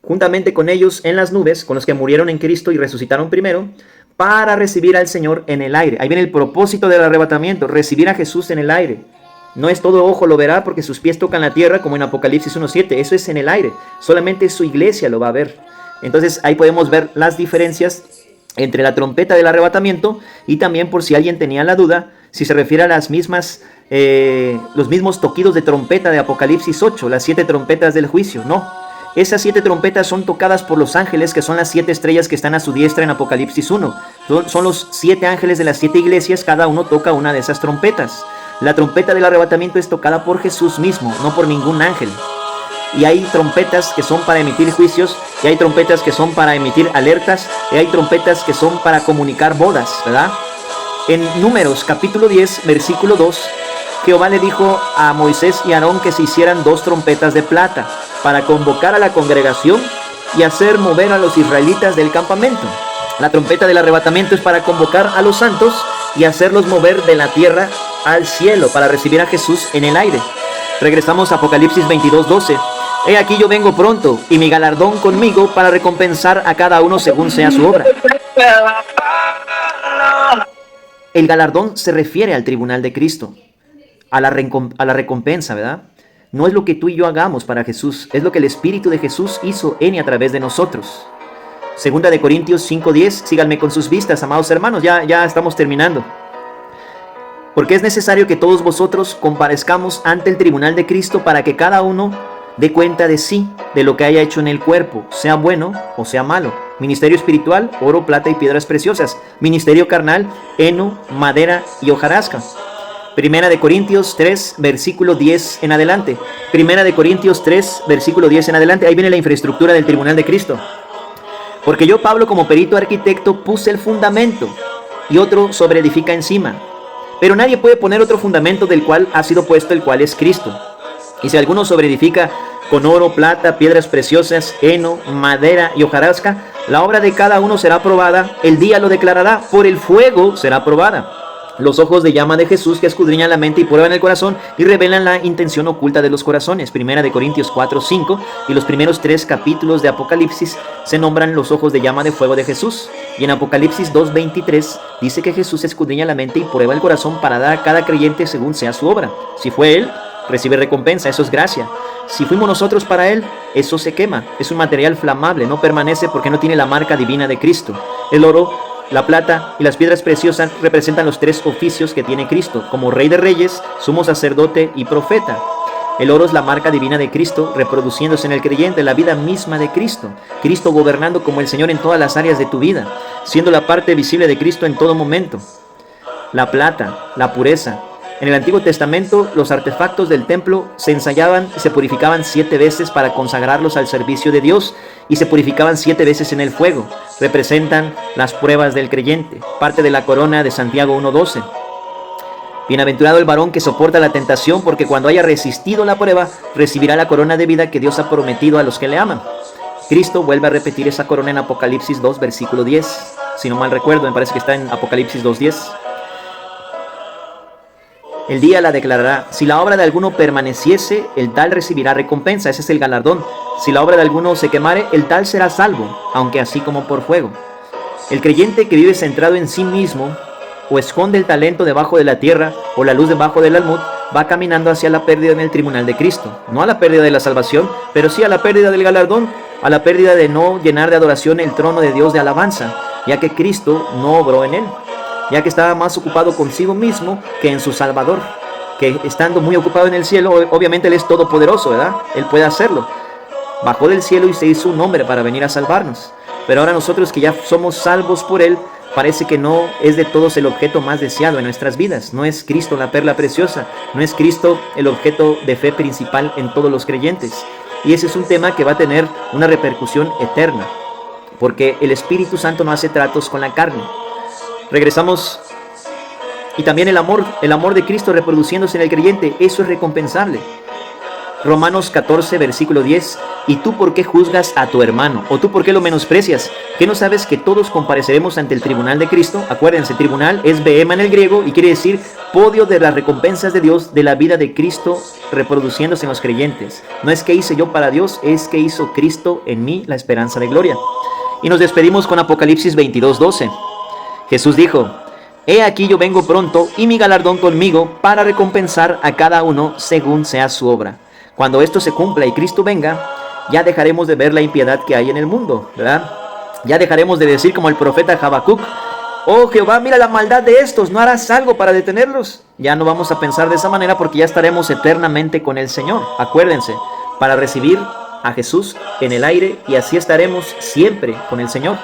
Juntamente con ellos en las nubes, con los que murieron en Cristo y resucitaron primero, para recibir al Señor en el aire. Ahí viene el propósito del arrebatamiento, recibir a Jesús en el aire. No es todo ojo lo verá porque sus pies tocan la tierra, como en Apocalipsis 1:7. Eso es en el aire. Solamente su iglesia lo va a ver. Entonces ahí podemos ver las diferencias entre la trompeta del arrebatamiento y también, por si alguien tenía la duda, si se refiere a las mismas, los mismos toquidos de trompeta de Apocalipsis 8, las 7 trompetas del juicio. No, esas 7 trompetas son tocadas por los ángeles, que son las 7 estrellas que están a su diestra en Apocalipsis 1. Son los 7 ángeles de las 7 iglesias, cada uno toca una de esas trompetas. La trompeta del arrebatamiento es tocada por Jesús mismo, no por ningún ángel. Y hay trompetas que son para emitir juicios, y hay trompetas que son para emitir alertas, y hay trompetas que son para comunicar bodas, ¿verdad? En Números capítulo 10, versículo 2, Jehová le dijo a Moisés y a Aarón que se hicieran 2 trompetas de plata para convocar a la congregación y hacer mover a los israelitas del campamento. La trompeta del arrebatamiento es para convocar a los santos y hacerlos mover de la tierra al cielo para recibir a Jesús en el aire. Regresamos a Apocalipsis 22, 12. He aquí yo vengo pronto, y mi galardón conmigo para recompensar a cada uno según sea su obra. El galardón se refiere al tribunal de Cristo, a la recompensa, ¿verdad? No es lo que tú y yo hagamos para Jesús, es lo que el Espíritu de Jesús hizo en y a través de nosotros. Segunda de Corintios 5:10, síganme con sus vistas, amados hermanos, ya estamos terminando. Porque es necesario que todos vosotros comparezcamos ante el tribunal de Cristo para que cada uno dé cuenta de sí, de lo que haya hecho en el cuerpo, sea bueno o sea malo. Ministerio espiritual, oro, plata y piedras preciosas. Ministerio carnal, heno, madera y hojarasca. Primera de Corintios 3, versículo 10 en adelante. Primera de Corintios 3, versículo 10 en adelante. Ahí viene la infraestructura del tribunal de Cristo. Porque yo, Pablo, como perito arquitecto, puse el fundamento y otro sobreedifica encima. Pero nadie puede poner otro fundamento del cual ha sido puesto, el cual es Cristo. Y si alguno sobreedifica con oro, plata, piedras preciosas, heno, madera y hojarasca, la obra de cada uno será probada, el día lo declarará, por el fuego será probada. Los ojos de llama de Jesús que escudriñan la mente y prueban el corazón y revelan la intención oculta de los corazones. Primera de Corintios 4, 5 y los primeros 3 capítulos de Apocalipsis se nombran los ojos de llama de fuego de Jesús. Y en Apocalipsis 2, 23 dice que Jesús escudriña la mente y prueba el corazón para dar a cada creyente según sea su obra. Si fue él, recibe recompensa, eso es gracia. Si fuimos nosotros para él, eso se quema. Es un material flamable, no permanece porque no tiene la marca divina de Cristo. El oro, la plata y las piedras preciosas representan los 3 oficios que tiene Cristo, como Rey de Reyes, Sumo Sacerdote y Profeta. El oro es la marca divina de Cristo, reproduciéndose en el creyente, la vida misma de Cristo. Cristo gobernando como el Señor en todas las áreas de tu vida, siendo la parte visible de Cristo en todo momento. La plata, la pureza. En el Antiguo Testamento, los artefactos del templo se ensayaban y se purificaban 7 veces para consagrarlos al servicio de Dios, y se purificaban 7 veces en el fuego. Representan las pruebas del creyente, parte de la corona de Santiago 1:12. Bienaventurado el varón que soporta la tentación, porque cuando haya resistido la prueba, recibirá la corona de vida que Dios ha prometido a los que le aman. Cristo vuelve a repetir esa corona en Apocalipsis 2, versículo 10. Si no mal recuerdo, me parece que está en Apocalipsis 2:10. El día la declarará. Si la obra de alguno permaneciese, el tal recibirá recompensa. Ese es el galardón. Si la obra de alguno se quemare, el tal será salvo, aunque así como por fuego. El creyente que vive centrado en sí mismo, o esconde el talento debajo de la tierra, o la luz debajo del almud, va caminando hacia la pérdida en el tribunal de Cristo. No a la pérdida de la salvación, pero sí a la pérdida del galardón, a la pérdida de no llenar de adoración el trono de Dios de alabanza, ya que Cristo no obró en él, ya que estaba más ocupado consigo mismo que en su Salvador, que estando muy ocupado en el cielo, obviamente Él es todopoderoso, ¿verdad? Él puede hacerlo. Bajó del cielo y se hizo un hombre para venir a salvarnos. Pero ahora nosotros que ya somos salvos por Él, parece que no es de todos el objeto más deseado en nuestras vidas. No es Cristo la perla preciosa, no es Cristo el objeto de fe principal en todos los creyentes. Y ese es un tema que va a tener una repercusión eterna, porque el Espíritu Santo no hace tratos con la carne. Regresamos, y también el amor de Cristo reproduciéndose en el creyente, eso es recompensable. Romanos 14, versículo 10, ¿y tú por qué juzgas a tu hermano? ¿O tú por qué lo menosprecias? ¿Qué no sabes que todos compareceremos ante el tribunal de Cristo? Acuérdense, tribunal es bema en el griego y quiere decir podio de las recompensas de Dios de la vida de Cristo reproduciéndose en los creyentes. No es que hice yo para Dios, es que hizo Cristo en mí la esperanza de gloria. Y nos despedimos con Apocalipsis 22, 12. Jesús dijo, he aquí yo vengo pronto y mi galardón conmigo para recompensar a cada uno según sea su obra. Cuando esto se cumpla y Cristo venga, ya dejaremos de ver la impiedad que hay en el mundo, ¿verdad? Ya dejaremos de decir como el profeta Habacuc, oh Jehová, mira la maldad de estos, ¿no harás algo para detenerlos? Ya no vamos a pensar de esa manera porque ya estaremos eternamente con el Señor. Acuérdense, para recibir a Jesús en el aire y así estaremos siempre con el Señor.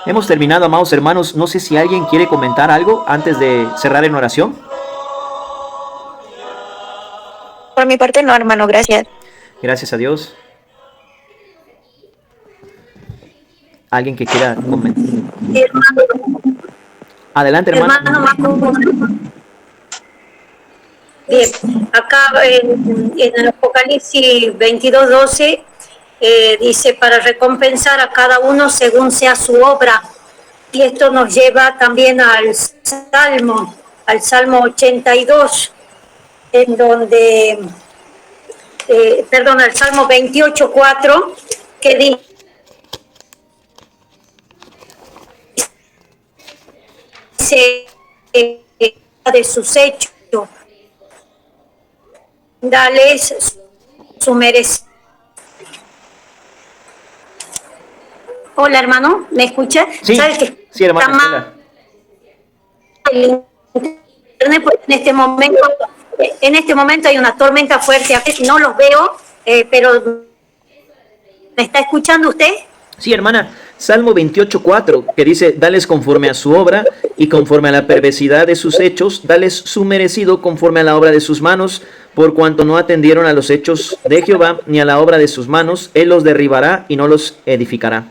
Hemos terminado, amados hermanos. No sé si alguien quiere comentar algo antes de cerrar en oración. Por mi parte no, hermano, gracias. Gracias a Dios. ¿Alguien que quiera comentar? Adelante, hermano. Bien, acá en el Apocalipsis 22, 12 dice, para recompensar a cada uno según sea su obra. Y esto nos lleva también al Salmo 82, en donde, al Salmo 28, 4, que dice de sus hechos, dales su merecido. Hola, hermano, ¿me escucha? Sí, ¿Sabes que sí, hermano. el internet, pues, en este momento hay una tormenta fuerte, a veces no los veo, Pero, ¿me está escuchando usted? Sí, hermana, Salmo 28:4, que dice, dales conforme a su obra y conforme a la perversidad de sus hechos, dales su merecido conforme a la obra de sus manos, por cuanto no atendieron a los hechos de Jehová ni a la obra de sus manos, él los derribará y no los edificará.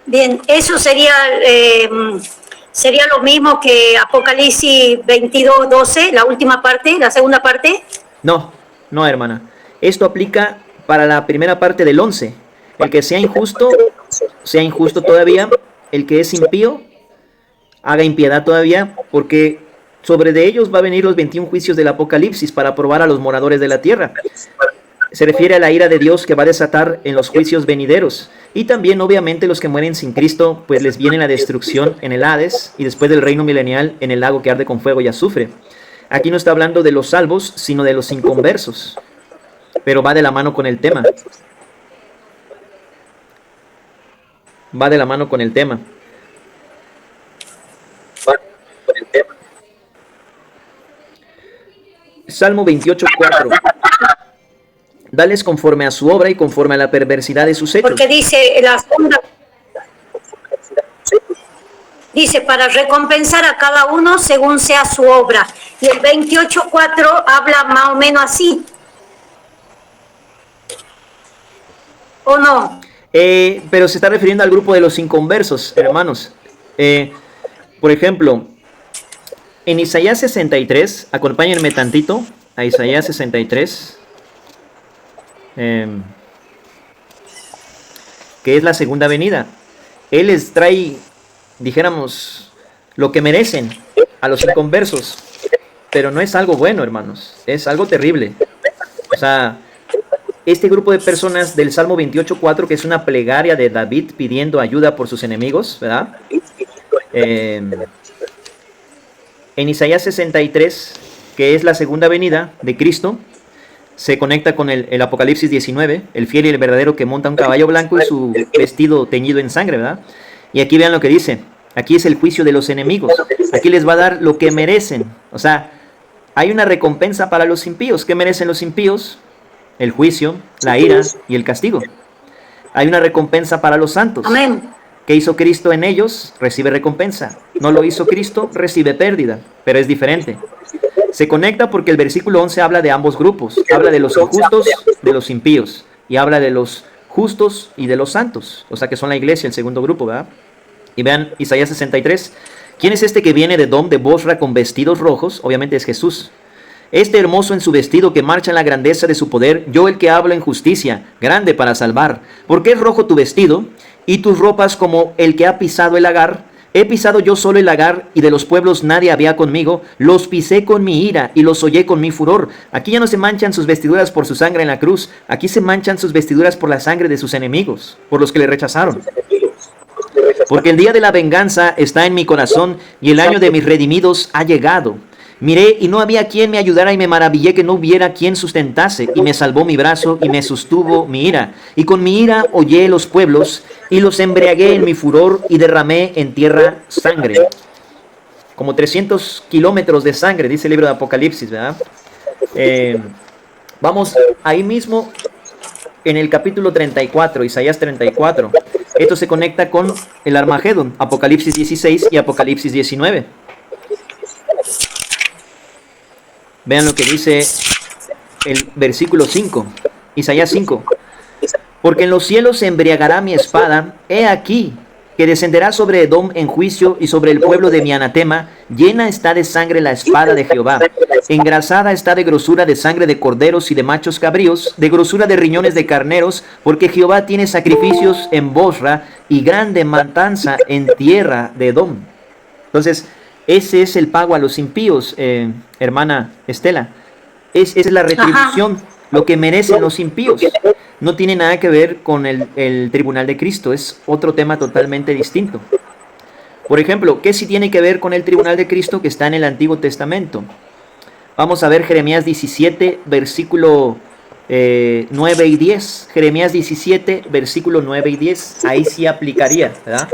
Bien, eso sería lo mismo que Apocalipsis 22:12, la última parte, la segunda parte. No, no, hermana. Esto aplica para la primera parte del 11. El que sea injusto todavía. El que es impío, haga impiedad todavía, porque sobre de ellos va a venir los 21 juicios del Apocalipsis para probar a los moradores de la tierra. Se refiere a la ira de Dios que va a desatar en los juicios venideros. Y también, obviamente, los que mueren sin Cristo, pues les viene la destrucción en el Hades y después del reino milenial en el lago que arde con fuego y azufre. Aquí no está hablando de los salvos, sino de los inconversos. Pero va de la mano con el tema. Va de la mano con el tema. Salmo 28:4. Dales conforme a su obra y conforme a la perversidad de sus hechos. Porque dice la segunda, dice para recompensar a cada uno según sea su obra. Y el 28:4 habla más o menos así. ¿O no? Pero se está refiriendo al grupo de los inconversos, hermanos. Por ejemplo, en Isaías 63, acompáñenme tantito a Isaías 63, que es la segunda venida. Él les trae, dijéramos, lo que merecen a los inconversos, pero no es algo bueno, hermanos, es algo terrible. O sea, este grupo de personas del Salmo 28:4, que es una plegaria de David pidiendo ayuda por sus enemigos, ¿verdad? En Isaías 63, que es la segunda venida de Cristo, se conecta con el Apocalipsis 19, el fiel y el verdadero que monta un caballo blanco y su vestido teñido en sangre, ¿verdad? Y aquí vean lo que dice. Aquí es el juicio de los enemigos. Aquí les va a dar lo que merecen. O sea, hay una recompensa para los impíos. ¿Qué merecen los impíos? El juicio, la ira y el castigo. Hay una recompensa para los santos. Amén. ¿Qué hizo Cristo en ellos? Recibe recompensa. No lo hizo Cristo, recibe pérdida. Pero es diferente. Se conecta porque el versículo 11 habla de ambos grupos. Habla de los injustos, de los impíos. Y habla de los justos y de los santos. O sea que son la iglesia, el segundo grupo, ¿verdad? Y vean Isaías 63. ¿Quién es este que viene de Dom, de Bosra, con vestidos rojos? Obviamente es Jesús. Este hermoso en su vestido que marcha en la grandeza de su poder, yo el que hablo en justicia, grande para salvar. ¿Por qué es rojo tu vestido y tus ropas como el que ha pisado el lagar? He pisado yo solo el lagar y de los pueblos nadie había conmigo. Los pisé con mi ira y los hollé con mi furor. Aquí ya no se manchan sus vestiduras por su sangre en la cruz. Aquí se manchan sus vestiduras por la sangre de sus enemigos, por los que le rechazaron. Porque el día de la venganza está en mi corazón y el año de mis redimidos ha llegado. Miré y no había quien me ayudara y me maravillé que no hubiera quien sustentase y me salvó mi brazo y me sostuvo mi ira. Y con mi ira hollé los pueblos y los embriagué en mi furor y derramé en tierra sangre. Como 300 kilómetros de sangre, dice el libro de Apocalipsis, ¿verdad? Vamos ahí mismo en el capítulo 34, Isaías 34. Esto se conecta con el Armagedón, Apocalipsis 16 y Apocalipsis 19. Vean lo que dice el versículo 5, Isaías 5. Porque en los cielos se embriagará mi espada, he aquí, que descenderá sobre Edom en juicio y sobre el pueblo de mi anatema, llena está de sangre la espada de Jehová, engrasada está de grosura de sangre de corderos y de machos cabríos, de grosura de riñones de carneros, porque Jehová tiene sacrificios en Bosra y grande matanza en tierra de Edom. Entonces, ese es el pago a los impíos, hermana Estela. Esa es la retribución, lo que merecen los impíos. No tiene nada que ver con el tribunal de Cristo, es otro tema totalmente distinto. Por ejemplo, ¿qué sí tiene que ver con el tribunal de Cristo que está en el Antiguo Testamento? Vamos a ver Jeremías 17, versículo 9 y 10. Jeremías 17, versículo 9 y 10. Ahí sí aplicaría, ¿verdad?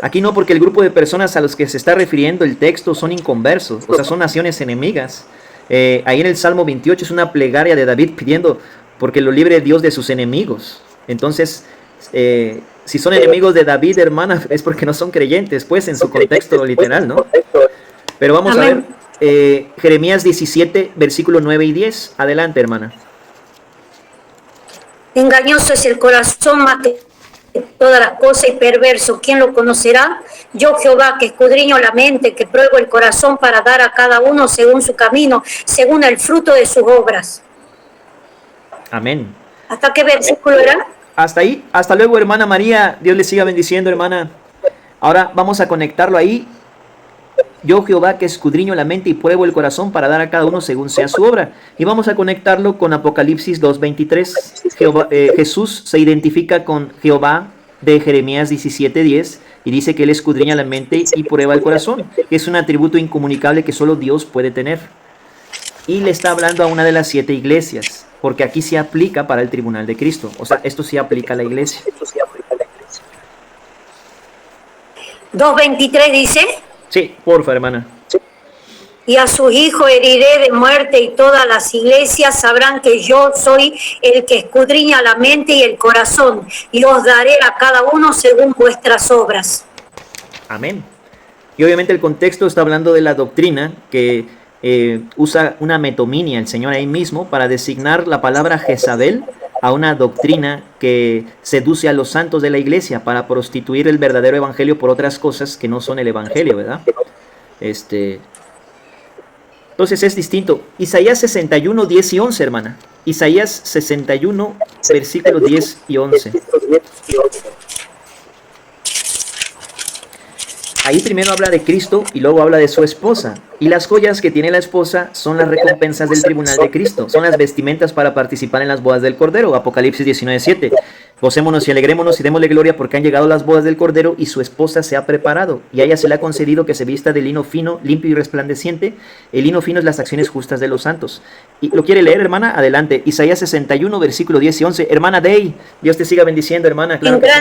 Aquí no, porque el grupo de personas a los que se está refiriendo el texto son inconversos, o sea, son naciones enemigas. Ahí en el Salmo 28 es una plegaria de David pidiendo porque lo libre Dios de sus enemigos. Entonces, si son enemigos de David, hermana, es porque no son creyentes, pues en su contexto literal, ¿no? Pero vamos Amén. a ver Jeremías 17, versículo 9 y 10. Adelante, hermana. Engañoso es el corazón más que todas las cosas y perverso. ¿Quién lo conocerá? Yo, Jehová, que escudriño la mente, que pruebo el corazón para dar a cada uno según su camino, según el fruto de sus obras. Amén. ¿Hasta qué versículo era? Hasta ahí. Hasta luego, hermana María. Dios le siga bendiciendo, hermana. Ahora vamos a conectarlo ahí. Yo, Jehová, que escudriño la mente y pruebo el corazón para dar a cada uno según sea su obra. Y vamos a conectarlo con Apocalipsis 2:23. Jesús se identifica con Jehová de Jeremías 17:10 y dice que él escudriña la mente y prueba el corazón, que es un atributo incomunicable que solo Dios puede tener. Y le está hablando a una de las 7 iglesias, porque aquí se aplica para el tribunal de Cristo. O sea, esto sí aplica a la iglesia. 2:23 dice, Sí, porfa, hermana. y a sus hijos heriré de muerte y todas las iglesias sabrán que yo soy el que escudriña la mente y el corazón y os daré a cada uno según vuestras obras. Amén. Y obviamente el contexto está hablando de la doctrina que usa una metominia el Señor ahí mismo para designar la palabra Jezabel a una doctrina que seduce a los santos de la iglesia para prostituir el verdadero evangelio por otras cosas que no son el evangelio, ¿verdad? Entonces es distinto. Isaías 61, 10 y 11, hermana. Isaías 61, versículos 10 y 11. Ahí primero habla de Cristo y luego habla de su esposa. Y las joyas que tiene la esposa son las recompensas del tribunal de Cristo. Son las vestimentas para participar en las bodas del Cordero. Apocalipsis 19:7. Gocémonos y alegrémonos y démosle gloria porque han llegado las bodas del Cordero y su esposa se ha preparado. Y a ella se le ha concedido que se vista de lino fino, limpio y resplandeciente. El lino fino es las acciones justas de los santos. ¿Y lo quiere leer, hermana? Adelante. Isaías 61, versículo 10 y 11. Hermana Dey, Dios te siga bendiciendo, hermana. Claro que sí.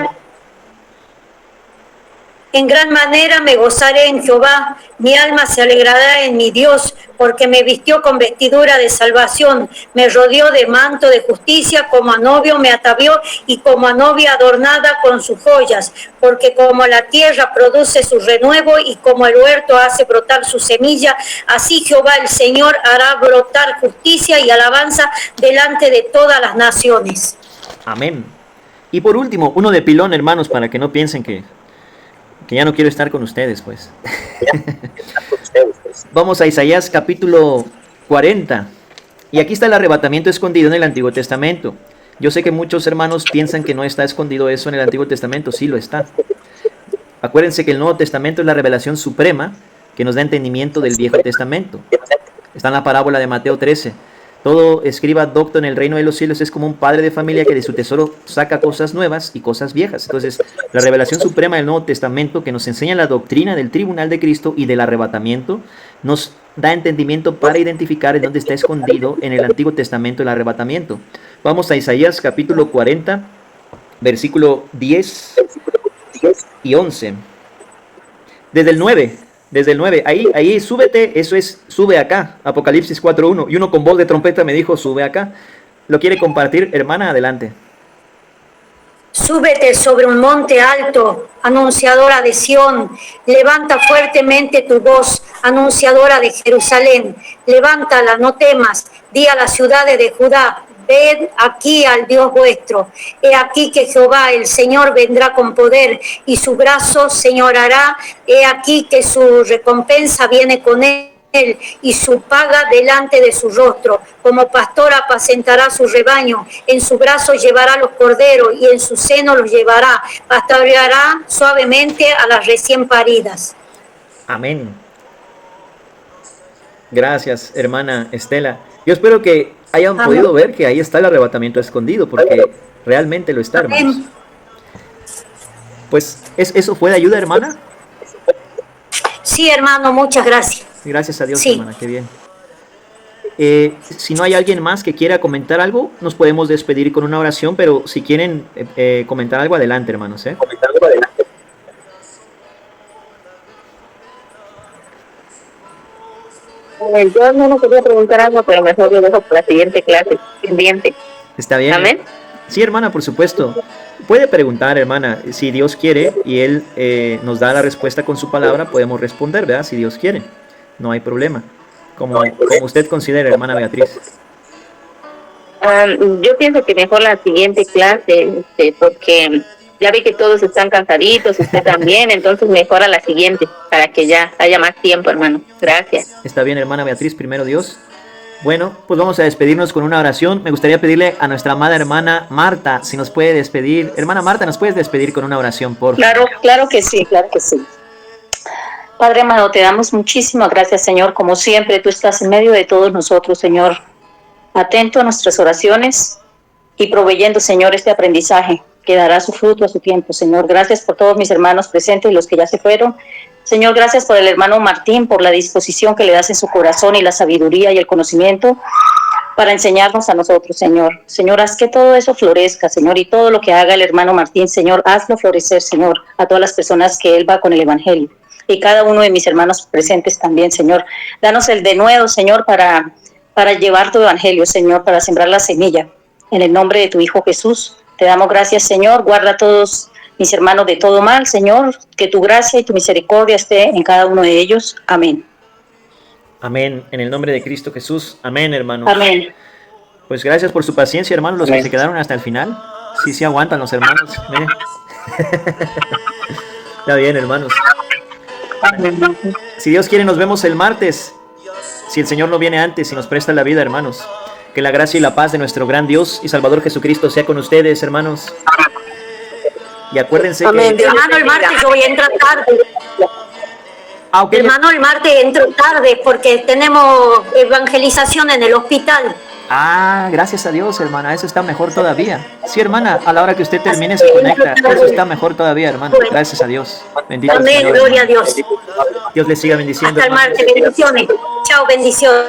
En gran manera me gozaré en Jehová, mi alma se alegrará en mi Dios, porque me vistió con vestidura de salvación, me rodeó de manto de justicia, como a novio me atavió y como a novia adornada con sus joyas, porque como la tierra produce su renuevo y como el huerto hace brotar su semilla, así Jehová el Señor hará brotar justicia y alabanza delante de todas las naciones. Amén. Y por último, uno de pilón, hermanos, para que no piensen que ya no quiero estar con ustedes, pues. Vamos a Isaías capítulo 40. Y aquí está el arrebatamiento escondido en el Antiguo Testamento. Yo sé que muchos hermanos piensan que no está escondido eso en el Antiguo Testamento. Sí lo está. Acuérdense que el Nuevo Testamento es la revelación suprema que nos da entendimiento del Viejo Testamento. Está en la parábola de Mateo 13. Todo escriba docto en el reino de los cielos es como un padre de familia que de su tesoro saca cosas nuevas y cosas viejas. Entonces, la revelación suprema del Nuevo Testamento que nos enseña la doctrina del tribunal de Cristo y del arrebatamiento, nos da entendimiento para identificar en dónde está escondido en el Antiguo Testamento el arrebatamiento. Vamos a Isaías capítulo 40, versículo 10 y 11. Desde el 9. Desde el 9, ahí súbete, eso es, sube acá, Apocalipsis 4:1, y uno con voz de trompeta me dijo, sube acá. ¿Lo quiere compartir, hermana? Adelante. Súbete sobre un monte alto, anunciadora de Sión, levanta fuertemente tu voz, anunciadora de Jerusalén, levántala, no temas, di a las ciudades de Judá, ved aquí al Dios vuestro. He aquí que Jehová el Señor vendrá con poder y su brazo señorará. He aquí que su recompensa viene con él y su paga delante de su rostro. Como pastor apacentará su rebaño, en su brazo llevará los corderos y en su seno los llevará. Pastoreará suavemente a las recién paridas. Amén. Gracias, hermana Estela. Yo espero que hayan podido ver que ahí está el arrebatamiento escondido, porque realmente lo está, hermanos. Pues, ¿eso fue de ayuda, hermana? Sí, hermano, muchas gracias. Gracias a Dios, sí. Hermana, qué bien. Si no hay alguien más que quiera comentar algo, nos podemos despedir con una oración, pero si quieren comentar algo, adelante, hermanos. Comentar algo, adelante. Yo no me quería preguntar algo, pero mejor lo dejo para la siguiente clase pendiente. Está bien. Amén. Sí, hermana, por supuesto. Puede preguntar, hermana, si Dios quiere y Él nos da la respuesta con su palabra, podemos responder, ¿verdad? Si Dios quiere, no hay problema. Como usted considere, hermana Beatriz. Yo pienso que mejor la siguiente clase, porque ya vi que todos están cansaditos, usted también, entonces mejor a la siguiente, para que ya haya más tiempo, hermano. Gracias. Está bien, hermana Beatriz, primero Dios. Bueno, pues vamos a despedirnos con una oración. Me gustaría pedirle a nuestra amada hermana Marta, si nos puede despedir. Hermana Marta, ¿nos puedes despedir con una oración, por favor? Claro que sí, claro que sí. Padre amado, te damos muchísimas gracias, Señor. Como siempre, tú estás en medio de todos nosotros, Señor. Atento a nuestras oraciones y proveyendo, Señor, este aprendizaje que dará su fruto a su tiempo, Señor. Gracias por todos mis hermanos presentes y los que ya se fueron. Señor, gracias por el hermano Martín, por la disposición que le das en su corazón y la sabiduría y el conocimiento para enseñarnos a nosotros, Señor. Señor, haz que todo eso florezca, Señor, y todo lo que haga el hermano Martín, Señor, hazlo florecer, Señor, a todas las personas que él va con el Evangelio. Y cada uno de mis hermanos presentes también, Señor. Danos el denuedo, Señor, para llevar tu Evangelio, Señor, para sembrar la semilla. En el nombre de tu Hijo Jesús, te damos gracias, Señor. Guarda a todos mis hermanos de todo mal, Señor, que tu gracia y tu misericordia esté en cada uno de ellos. Amén. Amén. En el nombre de Cristo Jesús. Amén, hermanos. Amén. Pues gracias por su paciencia, hermanos, los que se quedaron hasta el final. Sí aguantan los hermanos. Miren. Está bien, hermanos. Si Dios quiere, nos vemos el martes. Si el Señor no viene antes y nos presta la vida, hermanos. Que la gracia y la paz de nuestro gran Dios y Salvador Jesucristo sea con ustedes, hermanos. Y acuérdense Amén. que... Hermano, el martes yo voy a entrar tarde. Okay. Hermano, el martes entro tarde porque tenemos evangelización en el hospital. Gracias a Dios, hermana. Eso está mejor todavía. Sí, hermana, a la hora que usted termine se conecta. Eso está mejor todavía, hermano. Gracias a Dios. Bendito Amén, Señor, gloria a Dios. Dios le siga bendiciendo. Hasta el martes, bendiciones. Chao, bendiciones.